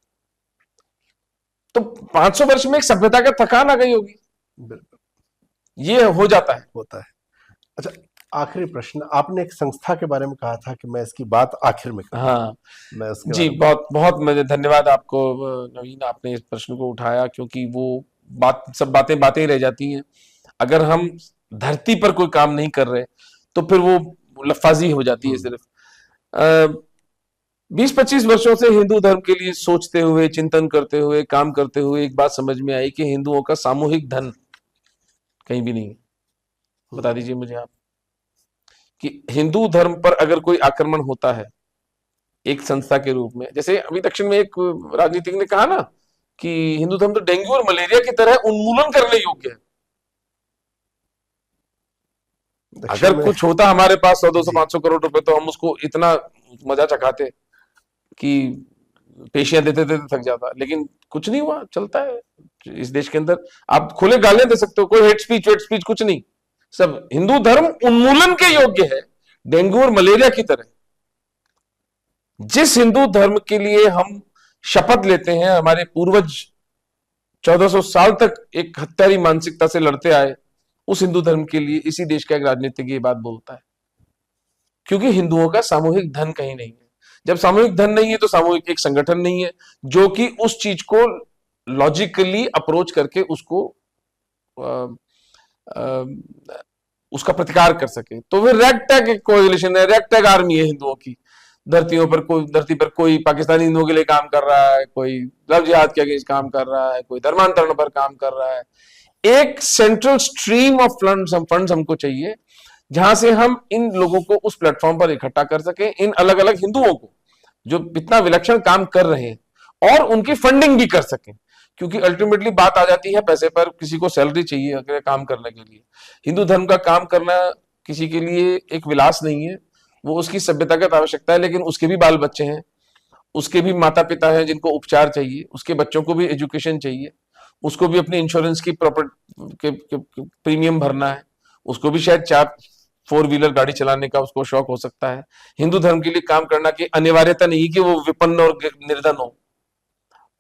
तो 500 वर्ष में एक सभ्यता का थकान आ गई होगी, ये हो जाता है, होता है। अच्छा, आखिरी प्रश्न, आपने एक संस्था के बारे में कहा था कि मैं इसकी बात आखिर में करूंगा। हाँ मैं उसके जी, बहुत बहुत मुझे धन्यवाद आपको नवीन, आपने इस प्रश्न को उठाया, क्योंकि वो बात, सब बातें बातें ही रह जाती हैं। अगर हम धरती पर कोई काम नहीं कर रहे तो फिर वो लफाजी हो जाती है सिर्फ। 20-25 वर्षों से हिंदू धर्म के लिए सोचते हुए, चिंतन करते हुए, काम करते हुए एक बात समझ में आई कि हिंदुओं का सामूहिक धन कहीं भी नहीं है। बता दीजिए मुझे आप कि हिंदू धर्म पर अगर कोई आक्रमण होता है एक संस्था के रूप में, जैसे अभी दक्षिण में एक राजनीतिक ने कहा ना कि हिंदू धर्म तो डेंगू और मलेरिया की तरह उन्मूलन करने योग्य है। अगर कुछ होता हमारे पास 100-200-500 करोड़ रुपए, तो हम उसको इतना मजा चखाते कि पेशियां देते देते थक जाता। लेकिन कुछ नहीं हुआ, चलता है इस देश के अंदर। आप खुले गालियां दे सकते हो, कोई हेट स्पीच वेट स्पीच कुछ नहीं। सब हिंदू धर्म उन्मूलन के योग्य है, डेंगू और मलेरिया की तरह। जिस हिंदू धर्म के लिए हम शपथ लेते हैं, हमारे पूर्वज 1400 साल तक एक हत्यारी मानसिकता से लड़ते आए, उस हिंदू धर्म के लिए इसी देश का एक राजनीतिक ये बात बोलता है, क्योंकि हिंदुओं का सामूहिक धन कहीं नहीं है। जब सामूहिक धन नहीं है तो सामूहिक एक संगठन नहीं है जो कि उस चीज को लॉजिकली अप्रोच करके उसको उसका प्रतिकार कर सके। तो फिर रैगटैग एक कोएलिशन है, रैगटैग आर्मी है हिंदुओं की। धरती पर कोई पाकिस्तानी हिंदुओं के लिए काम कर रहा है, कोई लव जिहाद के अगेंस्ट काम कर रहा है, कोई धर्मांतरण पर काम कर रहा है। एक सेंट्रल स्ट्रीम ऑफ फंड्स हमको चाहिए, जहां से हम इन लोगों को उस प्लेटफॉर्म पर इकट्ठा कर सके, इन अलग अलग हिंदुओं को जो इतना विलक्षण काम कर रहे हैं, और उनकी फंडिंग भी कर सकें। क्योंकि अल्टीमेटली बात आ जाती है पैसे पर, किसी को सैलरी चाहिए अगर काम करने के लिए। हिंदू धर्म का काम करना किसी के लिए एक विलास नहीं है, वो उसकी सभ्यतागत आवश्यकता है, लेकिन उसके भी बाल बच्चे हैं, उसके भी माता पिता हैं जिनको उपचार चाहिए, उसके बच्चों को भी एजुकेशन चाहिए, उसको भी अपनी इंश्योरेंस की प्रीमियम भरना है, उसको भी शायद 4 व्हीलर गाड़ी चलाने का उसको शौक हो सकता है। हिंदू धर्म के लिए काम करना की अनिवार्यता नहीं कि वो विपन्न और निर्धन हो,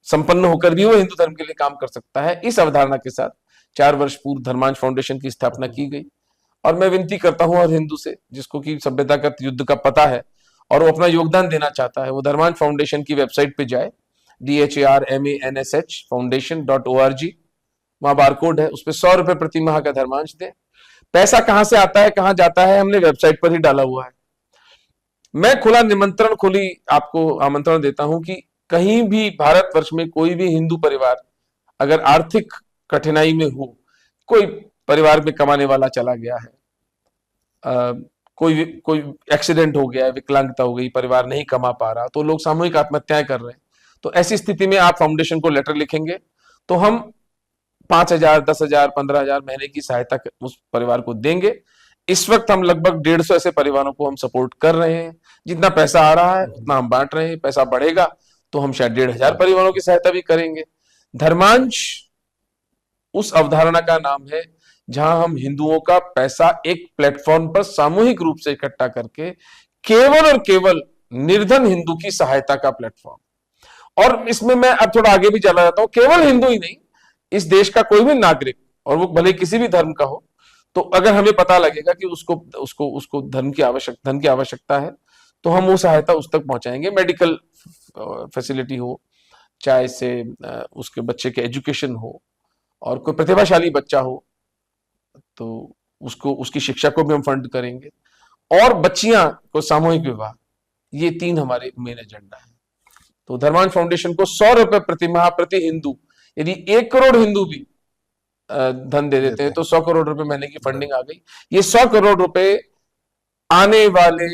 संपन्न होकर भी वो हिंदू धर्म के लिए काम कर सकता है। इस अवधारणा के साथ 4 वर्ष पूर्व धर्मांश फाउंडेशन की स्थापना की गई। और मैं विनती करता हूं हर हिंदू से जिसको कि सभ्यतागत युद्ध का पता है और वो अपना योगदान देना चाहता है, वो धर्मांश फाउंडेशन की वेबसाइट पे जाए, DHARMANSH foundation.org, वहां बारकोड है, उस पर 100 रुपए प्रति माह का धर्मांश दे। पैसा कहां से आता है, कहां जाता है, हमने वेबसाइट पर ही डाला हुआ है। मैं खुली आपको आमंत्रण देता हूं कि कहीं भी भारतवर्ष में कोई भी हिंदू परिवार अगर आर्थिक कठिनाई में हो, कोई परिवार में कमाने वाला चला गया है, कोई एक्सीडेंट हो गया है, विकलांगता हो गई, परिवार नहीं कमा पा रहा, तो लोग सामूहिक आत्महत्याएं कर रहे हैं, तो ऐसी स्थिति में आप फाउंडेशन को लेटर लिखेंगे तो हम 5,000, 10,000, 15,000 महीने की सहायता उस परिवार को देंगे। इस वक्त हम लगभग 150 ऐसे परिवारों को हम सपोर्ट कर रहे हैं। जितना पैसा आ रहा है उतना हम बांट रहे हैं, पैसा बढ़ेगा तो हम शायद 1,500 परिवारों की सहायता भी करेंगे। धर्मांश उस अवधारणा का नाम है जहां हम हिंदुओं का पैसा एक प्लेटफॉर्म पर सामूहिक रूप से इकट्ठा करके केवल और केवल निर्धन हिंदू की सहायता का प्लेटफॉर्म। और इसमें मैं अब थोड़ा आगे भी चला जाता हूं, केवल हिंदू ही नहीं, इस देश का कोई भी नागरिक, और वो भले किसी भी धर्म का हो, तो अगर हमें पता लगेगा कि उसको धन की आवश्यकता है, तो हम वो सहायता उस तक पहुंचाएंगे। मेडिकल फैसिलिटी हो, चाहे से उसके बच्चे के एजुकेशन हो, और कोई प्रतिभाशाली बच्चा हो तो उसकी शिक्षा को भी हम फंड करेंगे, और बच्चियां को सामूहिक विवाह, ये 3 हमारे मेन एजेंडा है। तो धर्मांश फाउंडेशन को 100 रुपए प्रति माह प्रति हिंदू, यदि 1 करोड़ हिंदू भी धन दे देते हैं तो 100 करोड़ रुपए महीने की फंडिंग आ गई। ये 100 करोड़ रुपए आने वाले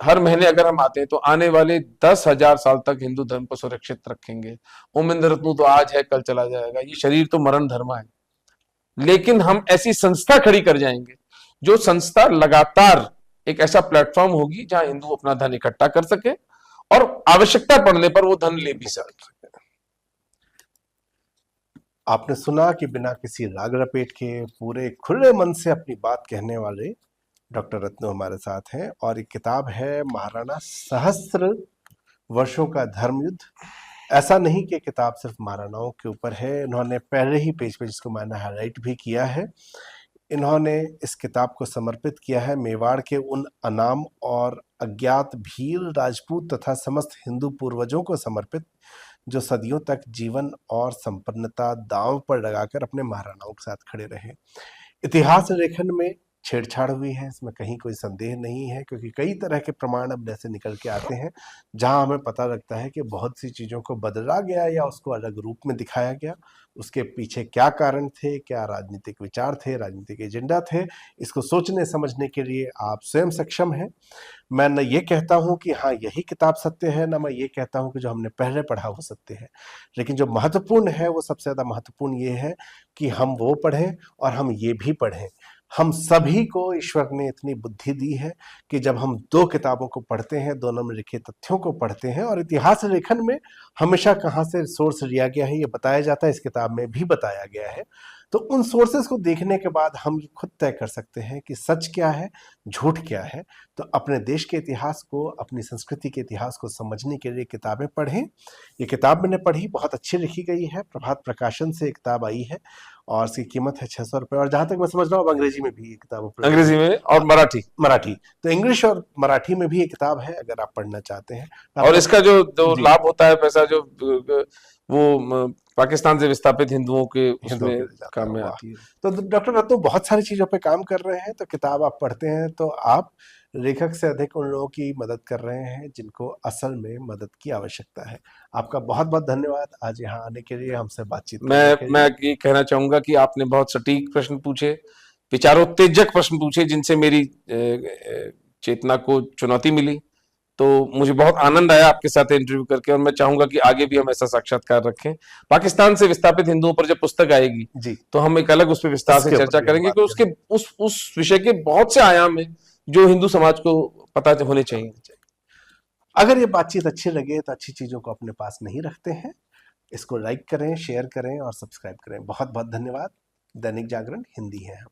हर महीने अगर हम आते हैं तो आने वाले 10,000 साल तक हिंदू धर्म को सुरक्षित रखेंगे। ओमिंद्र रत्नू तो आज है कल चला जाएगा, ये शरीर तो मरण धर्म है, लेकिन हम ऐसी संस्था खड़ी कर जाएंगे जो संस्था लगातार एक ऐसा प्लेटफॉर्म होगी जहां हिंदू अपना धन इकट्ठा कर सके और आवश्यकता पड़ने पर वो धन ले भी सके। आपने सुना कि बिना किसी राग रपेट के पूरे खुले मन से अपनी बात कहने वाले डॉक्टर रत्नू हमारे साथ हैं, और एक किताब है महाराणा सहस्त्र वर्षों का धर्मयुद्ध। ऐसा नहीं कि किताब सिर्फ महाराणाओं के ऊपर है, इन्होंने पहले ही पेज पे जिसको मैंने हाईलाइट भी किया है, इन्होंने इस किताब को समर्पित किया है मेवाड़ के उन अनाम और अज्ञात भील, राजपूत तथा समस्त हिंदू पूर्वजों को समर्पित जो सदियों तक जीवन और संपन्नता दांव पर लगाकर अपने महाराणाओं के साथ खड़े रहे। इतिहास लेखन में छेड़छाड़ हुई है, इसमें कहीं कोई संदेह नहीं है, क्योंकि कई तरह के प्रमाण अब ऐसे निकल के आते हैं जहां हमें पता लगता है कि बहुत सी चीज़ों को बदला गया या उसको अलग रूप में दिखाया गया। उसके पीछे क्या कारण थे, क्या राजनीतिक विचार थे, राजनीतिक एजेंडा थे, इसको सोचने समझने के लिए आप स्वयं सक्षम हैं। मैं न ये कहता हूँ कि हाँ यही किताब सत्य है, ना मैं ये कहता हूँ कि जो हमने पहले पढ़ा वो सत्य है, लेकिन जो महत्वपूर्ण है वो सबसे ज़्यादा महत्वपूर्ण ये है कि हम वो पढ़ें और हम ये भी पढ़ें। हम सभी को ईश्वर ने इतनी बुद्धि दी है कि जब हम 2 किताबों को पढ़ते हैं, दोनों में लिखे तथ्यों को पढ़ते हैं, और इतिहास लेखन में हमेशा कहाँ से सोर्स लिया गया है ये बताया जाता है, इस किताब में भी बताया गया है, तो उन सोर्सेस को देखने के बाद हम ये खुद तय कर सकते हैं कि सच क्या है, झूठ क्या है। तो अपने देश के इतिहास को, अपनी संस्कृति के इतिहास को समझने के लिए किताबें पढ़ें। ये किताब मैंने पढ़ी, बहुत अच्छी लिखी गई है, प्रभात प्रकाशन से किताब आई है और इसकी कीमत है 600 रुपये, और जहां तक मैं समझ रहा हूँ अंग्रेजी में भी ये किताब उपलब्ध है। अंग्रेजी में और मराठी, तो इंग्लिश और मराठी में भी ये किताब है अगर आप पढ़ना चाहते हैं। और इसका जो लाभ होता है, पैसा जो वो पाकिस्तान से विस्थापित हिंदुओं के हिंदुओं के उसमें लिए जाता काम है। में वाह। आती है। तो डॉक्टर रत्नू बहुत सारी चीजों पे काम कर रहे हैं, तो किताब आप पढ़ते हैं तो आप लेखक से अधिक उन लोगों की मदद कर रहे हैं जिनको असल में मदद की आवश्यकता है। आपका बहुत बहुत धन्यवाद आज यहाँ आने के लिए, हमसे बातचीत करने के मैं लिए। ये कहना चाहूंगा कि आपने बहुत सटीक प्रश्न पूछे, विचारोत्तेजक प्रश्न पूछे, जिनसे मेरी चेतना को चुनौती मिली। तो मुझे बहुत आनंद आया आपके साथ इंटरव्यू करके, और मैं चाहूंगा कि आगे भी हम ऐसा साक्षात्कार रखें। पाकिस्तान से विस्थापित हिंदुओं पर जब पुस्तक आएगी जी, तो हम एक अलग उस पर विस्तार से इसके ऊपर चर्चा भी हम करेंगे बात कि उसके करेंगे। उस विषय के बहुत से आयाम हैं जो हिंदू समाज को पता होने चाहिए। अगर ये बातचीत अच्छी लगे तो अच्छी चीजों को अपने पास नहीं रखते हैं, इसको लाइक करें, शेयर करें और सब्सक्राइब करें। बहुत बहुत धन्यवाद। दैनिक जागरण हिंदी है हम।